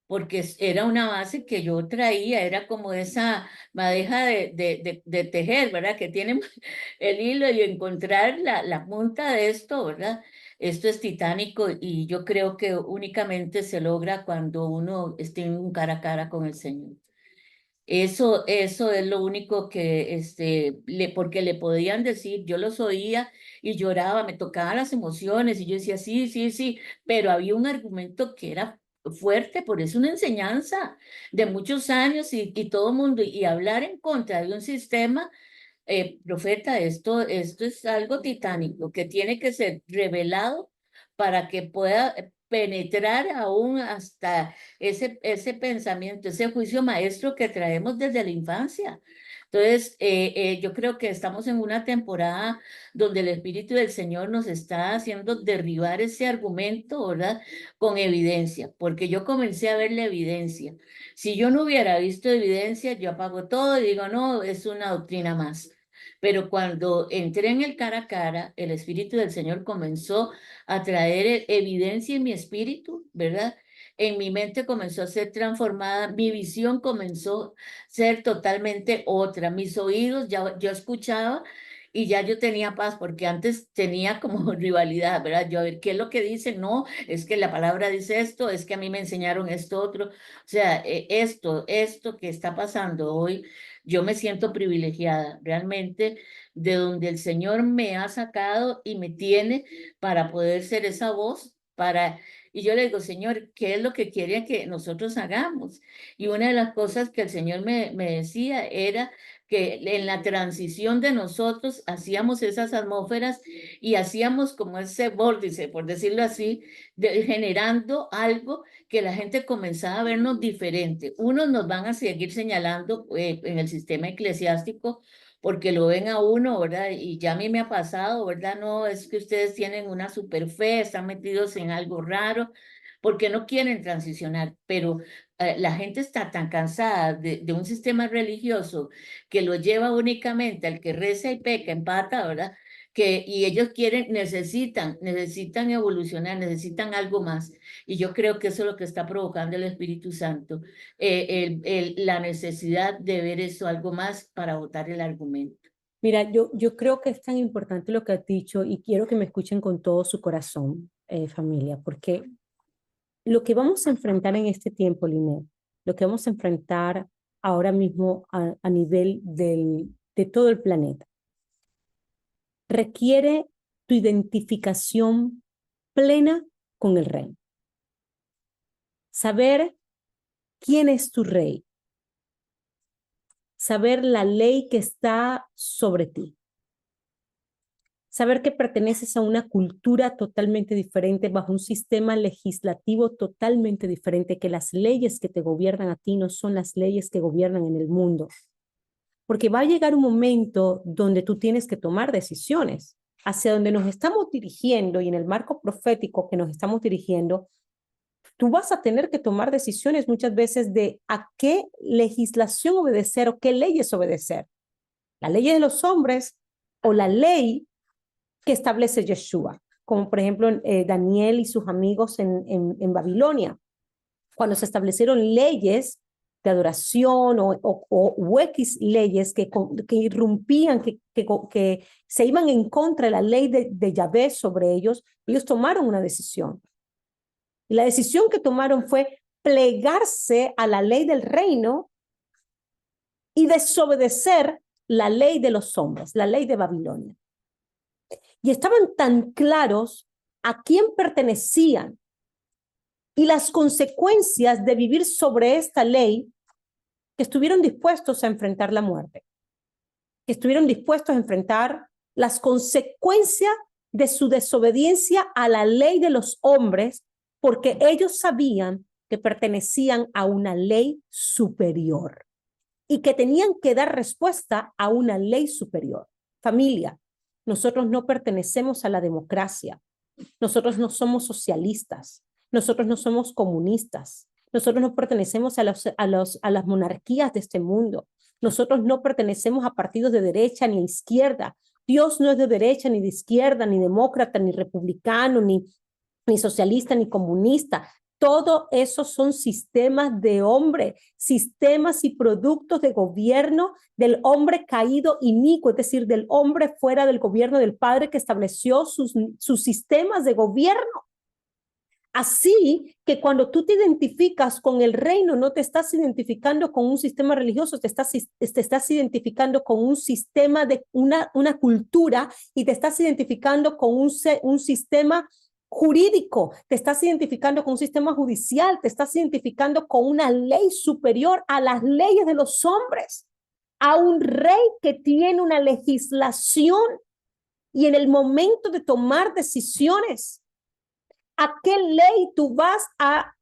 porque era una base que yo traía, era como esa madeja de tejer, ¿verdad? Que tiene el hilo y encontrar la punta de esto, ¿verdad? Esto es titánico y yo creo que únicamente se logra cuando uno esté en un cara a cara con el Señor. Eso es lo único que, porque le podían decir, yo los oía y lloraba, me tocaban las emociones y yo decía, sí, sí, sí, pero había un argumento que era fuerte, por eso una enseñanza de muchos años y todo el mundo, y hablar en contra de un sistema, profeta, esto es algo titánico que tiene que ser revelado para que pueda penetrar aún hasta ese pensamiento, ese juicio maestro que traemos desde la infancia. Entonces, yo creo que estamos en una temporada donde el Espíritu del Señor nos está haciendo derribar ese argumento, ¿verdad? Con evidencia, porque yo comencé a ver la evidencia. Si yo no hubiera visto evidencia, yo apago todo y digo, no, es una doctrina más. Pero cuando entré en el cara a cara, el Espíritu del Señor comenzó a traer evidencia en mi espíritu, ¿verdad? En mi mente comenzó a ser transformada, mi visión comenzó a ser totalmente otra, mis oídos, ya yo escuchaba y ya yo tenía paz, porque antes tenía como rivalidad, ¿verdad? Yo a ver, ¿qué es lo que dice? No, es que la palabra dice esto, es que a mí me enseñaron esto otro. O sea, esto que está pasando hoy, yo me siento privilegiada realmente de donde el Señor me ha sacado y me tiene para poder ser esa voz, y yo le digo, Señor, ¿qué es lo que quiere que nosotros hagamos? Y una de las cosas que el Señor me decía era que en la transición de nosotros hacíamos esas atmósferas y hacíamos como ese vórtice, por decirlo así, generando algo que la gente comenzaba a vernos diferente. Unos nos van a seguir señalando en el sistema eclesiástico porque lo ven a uno, ¿verdad? Y ya a mí me ha pasado, ¿verdad? No, es que ustedes tienen una super fe, están metidos en algo raro, porque no quieren transicionar, pero la gente está tan cansada de un sistema religioso que lo lleva únicamente al que reza y peca, empata, ¿verdad? Y ellos necesitan evolucionar, necesitan algo más. Y yo creo que eso es lo que está provocando el Espíritu Santo, la necesidad de ver eso algo más para votar el argumento. Mira, yo creo que es tan importante lo que has dicho y quiero que me escuchen con todo su corazón, familia, porque lo que vamos a enfrentar en este tiempo, Linet, lo que vamos a enfrentar ahora mismo a nivel de todo el planeta, requiere tu identificación plena con el rey. Saber quién es tu rey. Saber la ley que está sobre ti. Saber que perteneces a una cultura totalmente diferente, bajo un sistema legislativo totalmente diferente, que las leyes que te gobiernan a ti no son las leyes que gobiernan en el mundo. Porque va a llegar un momento donde tú tienes que tomar decisiones hacia donde nos estamos dirigiendo y en el marco profético que nos estamos dirigiendo. Tú vas a tener que tomar decisiones muchas veces de a qué legislación obedecer o qué leyes obedecer. La ley de los hombres o la ley que establece Yeshua, como por ejemplo Daniel y sus amigos en Babilonia, cuando se establecieron leyes de adoración o X leyes que irrumpían, que se iban en contra de la ley de Yahvé sobre ellos tomaron una decisión. Y la decisión que tomaron fue plegarse a la ley del reino y desobedecer la ley de los hombres, la ley de Babilonia. Y estaban tan claros a quién pertenecían y las consecuencias de vivir sobre esta ley que estuvieron dispuestos a enfrentar la muerte, que estuvieron dispuestos a enfrentar las consecuencias de su desobediencia a la ley de los hombres, porque ellos sabían que pertenecían a una ley superior y que tenían que dar respuesta a una ley superior. Familia, nosotros no pertenecemos a la democracia, nosotros no somos socialistas, Nosotros no somos comunistas. Nosotros no pertenecemos a las monarquías de este mundo. Nosotros no pertenecemos a partidos de derecha ni a izquierda. Dios no es de derecha ni de izquierda, ni demócrata, ni republicano, ni socialista, ni comunista. Todo eso son sistemas de hombre, sistemas y productos de gobierno del hombre caído inicuo, es decir, del hombre fuera del gobierno del Padre que estableció sus sistemas de gobierno. Así que cuando tú te identificas con el reino, no te estás identificando con un sistema religioso, te estás identificando con un sistema de una cultura y te estás identificando con un sistema jurídico, te estás identificando con un sistema judicial, te estás identificando con una ley superior a las leyes de los hombres, a un rey que tiene una legislación y en el momento de tomar decisiones, ¿a qué ley tú vas a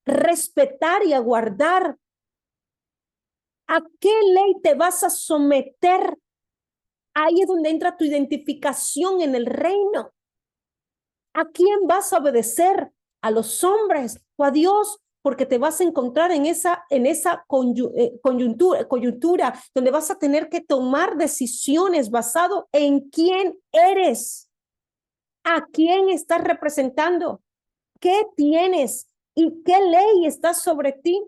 respetar y a guardar? ¿A qué ley te vas a someter? Ahí es donde entra tu identificación en el reino. ¿A quién vas a obedecer? ¿A los hombres o a Dios? Porque te vas a encontrar en esa coyuntura donde vas a tener que tomar decisiones basado en quién eres, a quién estás representando, qué tienes y qué ley está sobre ti.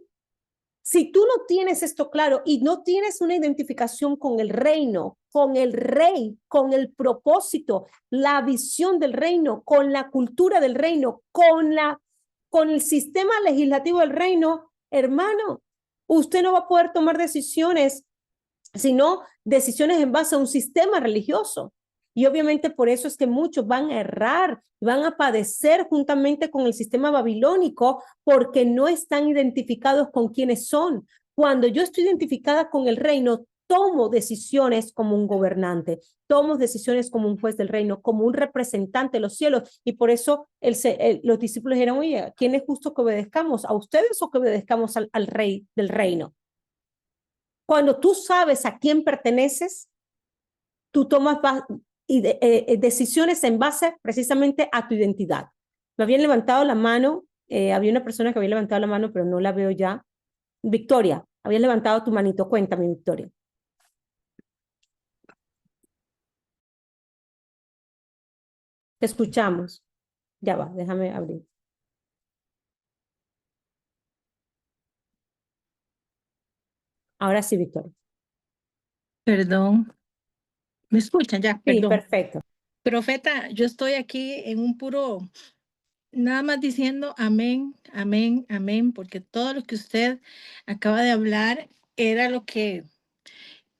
Si tú no tienes esto claro y no tienes una identificación con el reino, con el rey, con el propósito, la visión del reino, con la cultura del reino, con el sistema legislativo del reino, hermano, usted no va a poder tomar decisiones, sino decisiones en base a un sistema religioso. Y obviamente por eso es que muchos van a errar, van a padecer juntamente con el sistema babilónico porque no están identificados con quiénes son. Cuando yo estoy identificada con el reino, tomo decisiones como un gobernante, tomo decisiones como un juez del reino, como un representante de los cielos. Y por eso los discípulos dijeron, oye, ¿a quién es justo que obedezcamos? ¿A ustedes o que obedezcamos al rey del reino? Cuando tú sabes a quién perteneces, tú tomas decisiones en base precisamente a tu identidad. Me habían levantado la mano, había una persona que había levantado la mano, pero no la veo ya. Victoria, habías levantado tu manito. Cuéntame, Victoria. Te escuchamos. Ya va, déjame abrir. Ahora sí, Victoria. Perdón. ¿Me escuchan ya? Sí, Perdón. perfecto. Profeta, yo estoy aquí en un puro, nada más diciendo amén, amén, amén, porque todo lo que usted acaba de hablar era lo que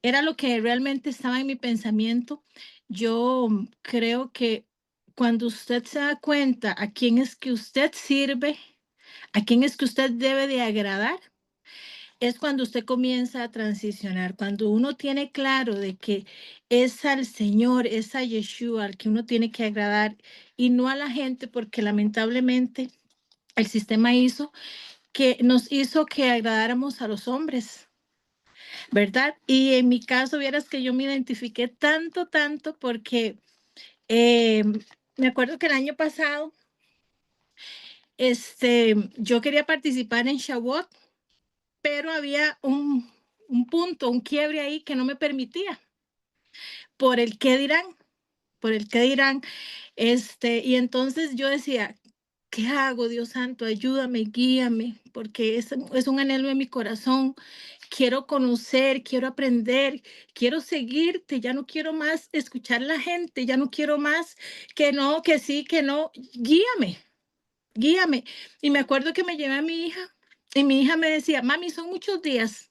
realmente estaba en mi pensamiento. Yo creo que cuando usted se da cuenta a quién es que usted sirve, a quién es que usted debe de agradar, es cuando usted comienza a transicionar, cuando uno tiene claro de que es al Señor, es a Yeshua al que uno tiene que agradar y no a la gente, porque lamentablemente el sistema nos hizo que agradáramos a los hombres, ¿verdad? Y en mi caso, vieras que yo me identifiqué tanto, tanto, porque me acuerdo que el año pasado yo quería participar en Shavuot, pero había un punto, un quiebre ahí que no me permitía por el qué dirán, y entonces yo decía, ¿qué hago, Dios santo? Ayúdame, guíame, porque es un anhelo de mi corazón. Quiero conocer, quiero aprender, quiero seguirte, ya no quiero más escuchar la gente, ya no quiero más que no, que sí, que no, guíame, guíame. Y me acuerdo que me llevé a mi hija y mi hija me decía, mami, son muchos días.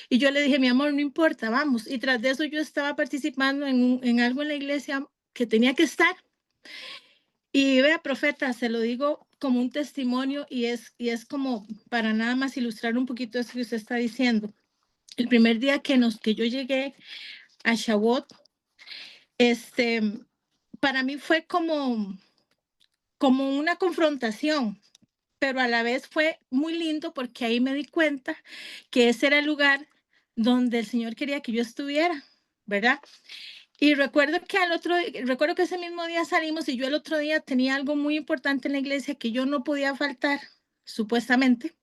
Y yo le dije, mi amor, no importa, vamos. Y tras de eso yo estaba participando en algo en la iglesia que tenía que estar. Y vea, profeta, se lo digo como un testimonio y es como para nada más ilustrar un poquito eso que usted está diciendo. El primer día que yo llegué a Shavuot, para mí fue como una confrontación, pero a la vez fue muy lindo porque ahí me di cuenta que ese era el lugar donde el Señor quería que yo estuviera, ¿verdad? Y recuerdo que ese mismo día salimos y yo el otro día tenía algo muy importante en la iglesia que yo no podía faltar, supuestamente.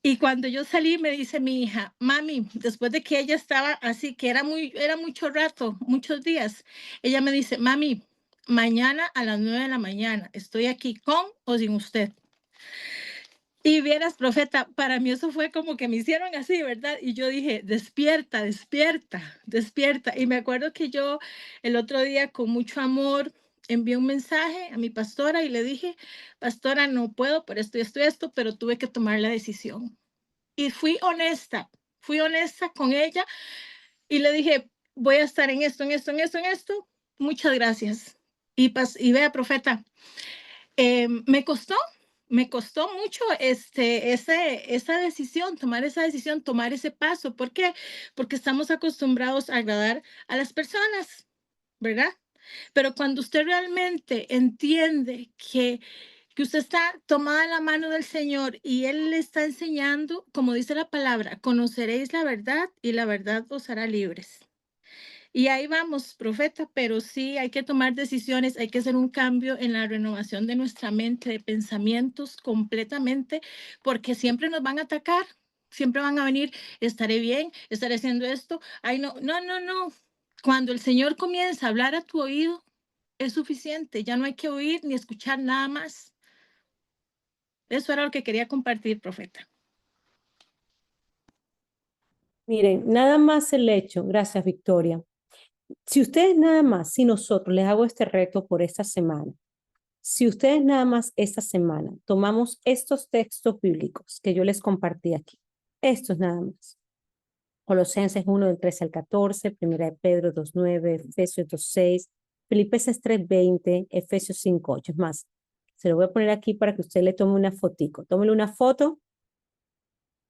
Y cuando yo salí, me dice mi hija, mami, después de que ella estaba así, que era mucho rato, muchos días, ella me dice, mami, mañana a las 9 de la mañana, estoy aquí con o sin usted. Y vieras, profeta, para mí eso fue como que me hicieron así, ¿verdad? Y yo dije, despierta, despierta, despierta. Y me acuerdo que yo el otro día con mucho amor envié un mensaje a mi pastora y le dije, pastora, no puedo por esto, pero tuve que tomar la decisión. Y fui honesta con ella y le dije, voy a estar en esto, en esto, en esto, en esto. Muchas gracias. Y vea, profeta, me costó mucho esa decisión, tomar ese paso. ¿Por qué? Porque estamos acostumbrados a agradar a las personas, ¿verdad? Pero cuando usted realmente entiende que usted está tomada la mano del Señor y Él le está enseñando, como dice la palabra, conoceréis la verdad y la verdad os hará libres. Y ahí vamos, profeta, pero sí hay que tomar decisiones, hay que hacer un cambio en la renovación de nuestra mente, de pensamientos completamente, porque siempre nos van a atacar, siempre van a venir, estaré bien, estaré haciendo esto. Ay, no, no, no, no. Cuando el Señor comienza a hablar a tu oído, es suficiente, ya no hay que oír ni escuchar nada más. Eso era lo que quería compartir, profeta. Miren, nada más el hecho, gracias Victoria. Si ustedes nada más, si nosotros les hago este reto por esta semana, si ustedes nada más esta semana tomamos estos textos bíblicos que yo les compartí aquí, estos nada más. Colosenses 1 del 13 al 14, 1 de Pedro 2:9, Efesios 2:6, Filipenses 3:20, Efesios 5:8. Es más, se lo voy a poner aquí para que usted le tome una fotico. Tómele una foto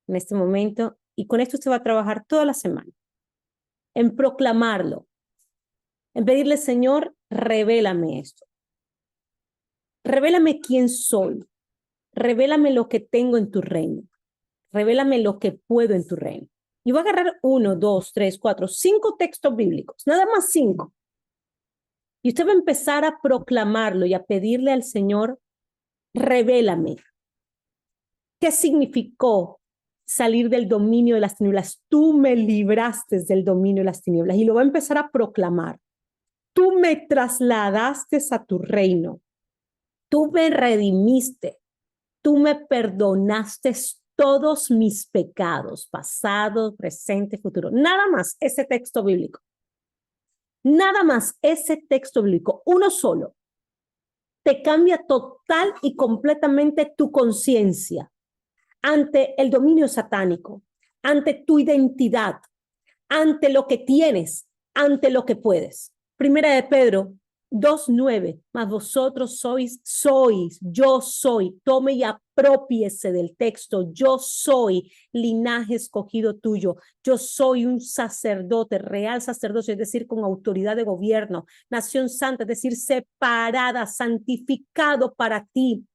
en este momento y con esto usted va a trabajar toda la semana en proclamarlo, en pedirle, Señor, revélame esto. Revélame quién soy. Revélame lo que tengo en tu reino. Revélame lo que puedo en tu reino. Y voy a agarrar 1, 2, 3, 4, 5 textos bíblicos, nada más 5. Y usted va a empezar a proclamarlo y a pedirle al Señor, revélame. ¿Qué significó salir del dominio de las tinieblas? Tú me libraste del dominio de las tinieblas. Y lo va a empezar a proclamar. Tú me trasladaste a tu reino. Tú me redimiste. Tú me perdonaste todos mis pecados, pasado, presente, futuro. Nada más ese texto bíblico. Nada más ese texto bíblico, uno solo, te cambia total y completamente tu conciencia ante el dominio satánico, ante tu identidad, ante lo que tienes, ante lo que puedes. Primera de Pedro 2:9, mas vosotros sois, yo soy, tome y apropiese del texto, yo soy linaje escogido tuyo, yo soy un sacerdote, real sacerdocio, es decir, con autoridad de gobierno, nación santa, es decir, separada, santificado para ti,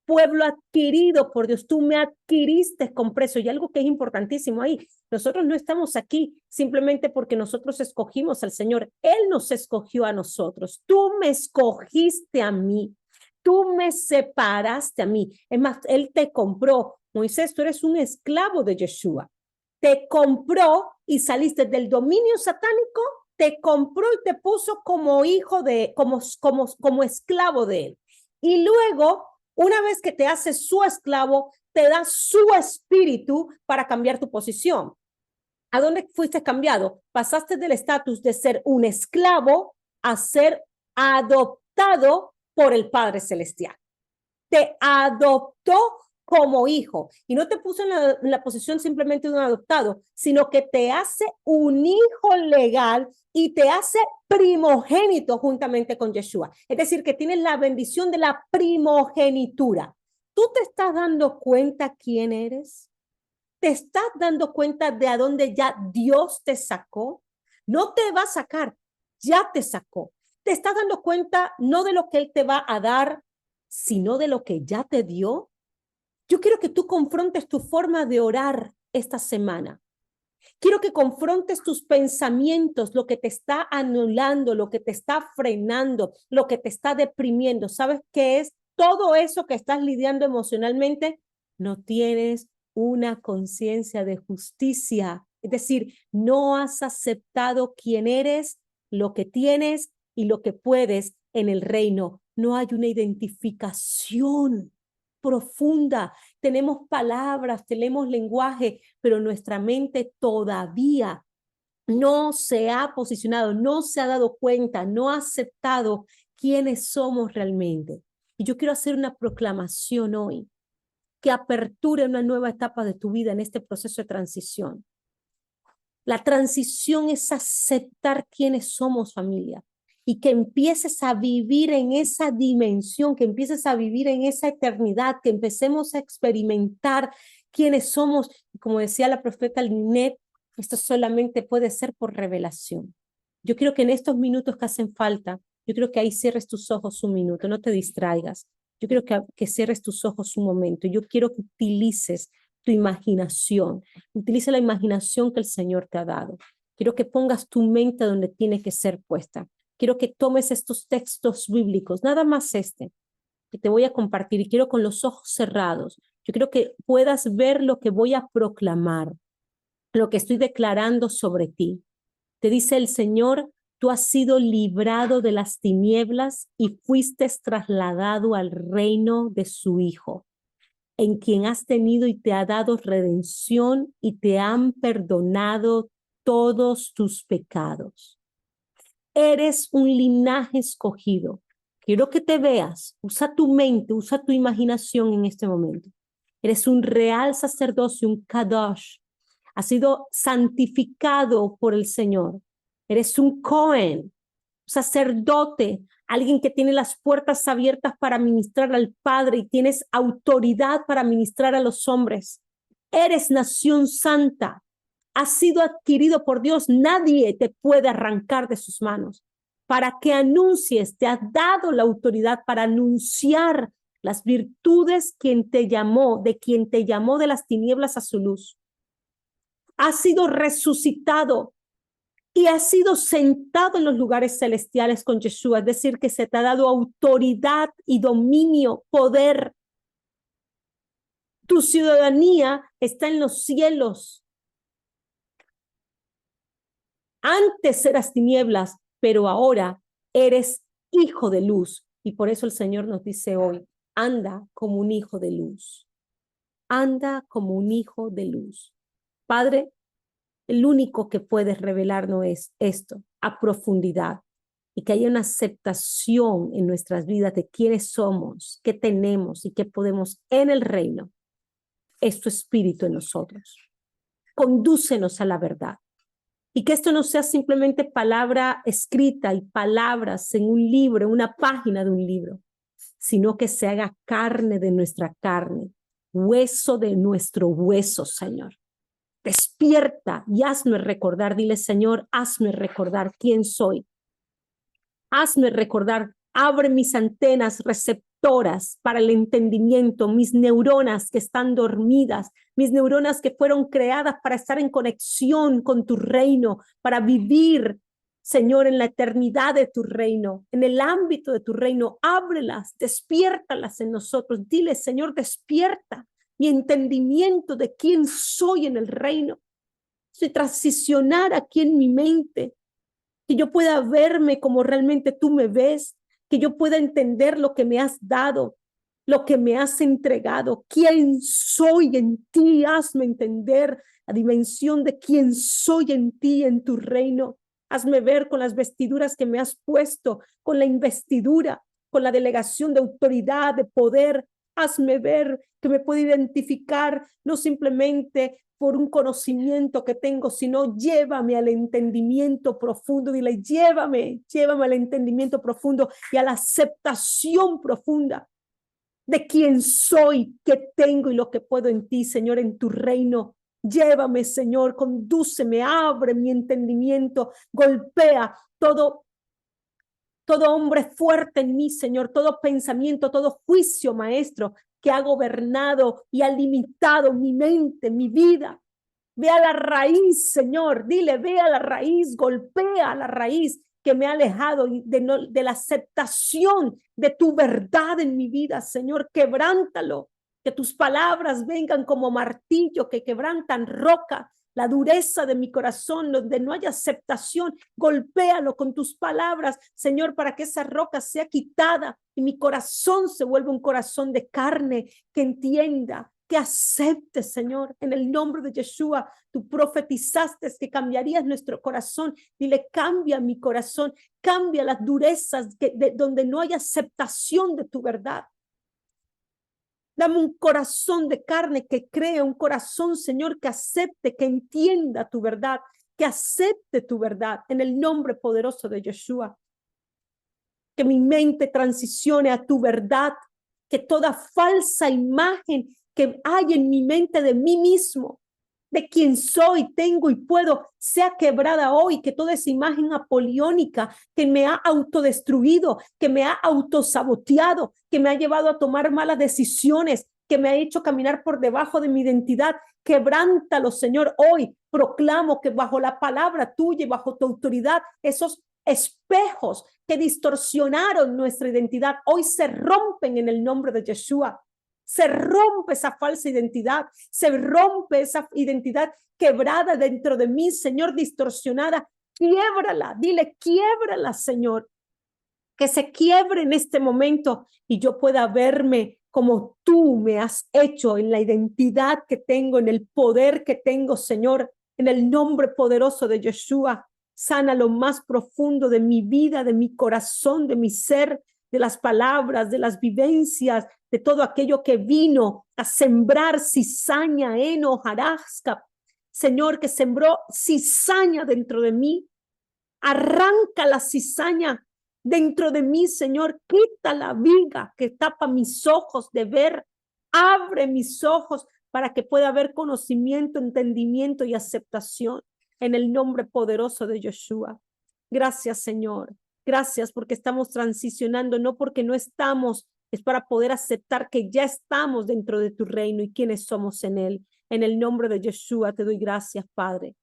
pueblo adquirido por Dios, tú me adquiriste con precio. Y algo que es importantísimo ahí, nosotros no estamos aquí simplemente porque nosotros escogimos al Señor, Él nos escogió a nosotros, tú me escogiste a mí, tú me separaste a mí, es más, Él te compró. Moisés, tú eres un esclavo de Yeshua, te compró y saliste del dominio satánico, te compró y te puso como hijo de, como esclavo de Él. Y luego, una vez que te hace su esclavo, te da su espíritu para cambiar tu posición. ¿A dónde fuiste cambiado? Pasaste del estatus de ser un esclavo a ser adoptado por el Padre Celestial. Te adoptó como hijo y no te puso en la posición simplemente de un adoptado, sino que te hace un hijo legal y te hace primogénito juntamente con Yeshua. Es decir, que tienes la bendición de la primogenitura. ¿Tú te estás dando cuenta quién eres? ¿Te estás dando cuenta de a dónde ya Dios te sacó? No te va a sacar, ya te sacó. ¿Te estás dando cuenta no de lo que Él te va a dar, sino de lo que ya te dio? Yo quiero que tú confrontes tu forma de orar esta semana Quiero que confrontes tus pensamientos, lo que te está anulando, lo que te está frenando, lo que te está deprimiendo. ¿Sabes qué es? Todo eso que estás lidiando emocionalmente, no tienes una conciencia de justicia. Es decir, no has aceptado quién eres, lo que tienes y lo que puedes en el reino. No hay una identificación profunda. Tenemos palabras, tenemos lenguaje, pero nuestra mente todavía no se ha posicionado, no se ha dado cuenta, no ha aceptado quiénes somos realmente. Y yo quiero hacer una proclamación hoy que aperture una nueva etapa de tu vida en este proceso de transición. La transición es aceptar quiénes somos, familia, y que empieces a vivir en esa dimensión, que empieces a vivir en esa eternidad, que empecemos a experimentar quiénes somos. Y como decía la profeta Linet, esto solamente puede ser por revelación. Yo quiero que en estos minutos que hacen falta, yo quiero que ahí cierres tus ojos un minuto, no te distraigas. Yo quiero que cierres tus ojos un momento. Yo quiero que utilices tu imaginación. Utiliza la imaginación que el Señor te ha dado. Quiero que pongas tu mente donde tiene que ser puesta. Quiero que tomes estos textos bíblicos, nada más que te voy a compartir, y quiero con los ojos cerrados. Yo quiero que puedas ver lo que voy a proclamar, lo que estoy declarando sobre ti. Te dice el Señor: tú has sido librado de las tinieblas y fuiste trasladado al reino de su Hijo, en quien has tenido y te ha dado redención y te han perdonado todos tus pecados. Eres un linaje escogido. Quiero que te veas, usa tu mente, usa tu imaginación en este momento. Eres un real sacerdocio, un kadosh. Has sido santificado por el Señor. Eres un Cohen, sacerdote, alguien que tiene las puertas abiertas para ministrar al Padre y tienes autoridad para ministrar a los hombres. Eres nación santa, has sido adquirido por Dios, nadie te puede arrancar de sus manos. Para que anuncies, te ha dado la autoridad para anunciar las virtudes de quien te llamó de las tinieblas a su luz. Has sido resucitado y has sido sentado en los lugares celestiales con Yeshua, es decir, que se te ha dado autoridad y dominio, poder. Tu ciudadanía está en los cielos. Antes eras tinieblas, pero ahora eres hijo de luz. Y por eso el Señor nos dice hoy: anda como un hijo de luz. Anda como un hijo de luz. Padre, el único que puedes revelarnos es esto a profundidad, y que haya una aceptación en nuestras vidas de quiénes somos, qué tenemos y qué podemos en el reino. Es tu espíritu en nosotros. Condúcenos a la verdad. Y que esto no sea simplemente palabra escrita y palabras en un libro, en una página de un libro, sino que se haga carne de nuestra carne, hueso de nuestro hueso, Señor. Despierta y hazme recordar. Dile: Señor, hazme recordar quién soy. Hazme recordar, abre mis antenas receptoras para el entendimiento, mis neuronas que están dormidas, mis neuronas que fueron creadas para estar en conexión con tu reino, para vivir, Señor, en la eternidad de tu reino, en el ámbito de tu reino. Ábrelas, despiértalas en nosotros. Dile: Señor, despierta mi entendimiento de quién soy en el reino. Soy transicionar aquí en mi mente, que yo pueda verme como realmente tú me ves, que yo pueda entender lo que me has dado, lo que me has entregado, quién soy en ti. Hazme entender la dimensión de quién soy en ti, en tu reino. Hazme ver con las vestiduras que me has puesto, con la investidura, con la delegación de autoridad, de poder. Hazme ver que me puedo identificar no simplemente por un conocimiento que tengo, sino llévame al entendimiento profundo. Dile: llévame al entendimiento profundo y a la aceptación profunda de quién soy, qué tengo y lo que puedo en ti, Señor, en tu reino. Llévame, Señor, condúceme, abre mi entendimiento, golpea todo hombre fuerte en mí, Señor, todo pensamiento, todo juicio, Maestro, que ha gobernado y ha limitado mi mente, mi vida. Ve a la raíz, Señor. Dile, ve a la raíz, golpea a la raíz que me ha alejado de la aceptación de tu verdad en mi vida, Señor. Quebrántalo. Que tus palabras vengan como martillo que quebrantan roca, la dureza de mi corazón, donde no haya aceptación. Golpéalo con tus palabras, Señor, para que esa roca sea quitada y mi corazón se vuelva un corazón de carne que entienda, que acepte, Señor, en el nombre de Yeshua. Tú profetizaste que cambiarías nuestro corazón. Dile, cambia mi corazón, cambia las durezas donde no hay aceptación de tu verdad. Dame un corazón de carne que cree, un corazón, Señor, que acepte, que entienda tu verdad, que acepte tu verdad en el nombre poderoso de Yeshua. Que mi mente transicione a tu verdad, que toda falsa imagen que hay en mi mente de mí mismo, de quien soy, tengo y puedo, sea quebrada hoy, que toda esa imagen apoliónica que me ha autodestruido, que me ha autosaboteado, que me ha llevado a tomar malas decisiones, que me ha hecho caminar por debajo de mi identidad, quebrántalo, Señor. Hoy proclamo que bajo la palabra tuya y bajo tu autoridad, esos espejos que distorsionaron nuestra identidad, hoy se rompen en el nombre de Yeshua. Se rompe esa falsa identidad, se rompe esa identidad quebrada dentro de mí, Señor, distorsionada. Quiébrala, dile, quiébrala, Señor. Que se quiebre en este momento y yo pueda verme como tú me has hecho, en la identidad que tengo, en el poder que tengo, Señor, en el nombre poderoso de Yeshua. Sana lo más profundo de mi vida, de mi corazón, de mi ser, de las palabras, de las vivencias, de todo aquello que vino a sembrar cizaña, heno, hojarasca. Señor, que sembró cizaña dentro de mí. Arranca la cizaña dentro de mí, Señor. Quita la viga que tapa mis ojos de ver. Abre mis ojos para que pueda haber conocimiento, entendimiento y aceptación en el nombre poderoso de Yeshua. Gracias, Señor. Gracias porque estamos transicionando, no porque no estamos, es para poder aceptar que ya estamos dentro de tu reino y quiénes somos en él. En el nombre de Yeshua te doy gracias, Padre.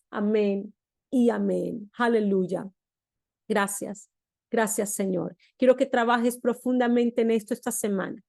Amén y amén. Aleluya. Gracias. Gracias, Señor. Quiero que trabajes profundamente en esto esta semana.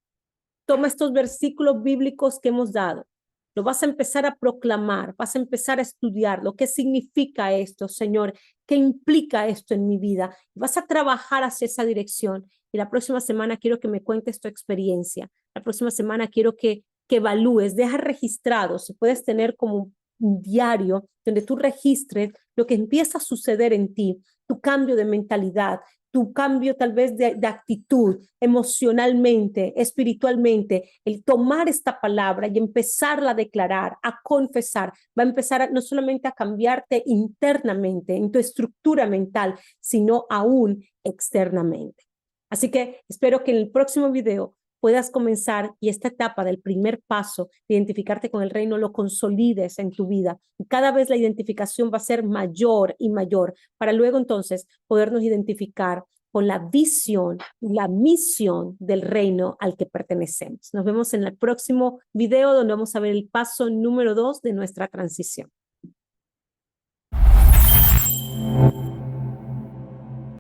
Toma estos versículos bíblicos que hemos dado. Lo vas a empezar a proclamar, vas a empezar a estudiar lo que significa esto, Señor, qué implica esto en mi vida. Vas a trabajar hacia esa dirección. Y la próxima semana quiero que me cuentes tu experiencia. La próxima semana quiero que evalúes, deja registrado, si puedes tener como un diario donde tú registres lo que empieza a suceder en ti, tu cambio de mentalidad, tu cambio tal vez de actitud emocionalmente, espiritualmente, el tomar esta palabra y empezarla a declarar, a confesar, va a empezar no solamente a cambiarte internamente, en tu estructura mental, sino aún externamente. Así que espero que en el próximo video puedas comenzar y esta etapa del primer paso de identificarte con el reino lo consolides en tu vida. Y cada vez la identificación va a ser mayor y mayor para luego entonces podernos identificar con la visión, la misión del reino al que pertenecemos. Nos vemos en el próximo video donde vamos a ver el paso número 2 de nuestra transición.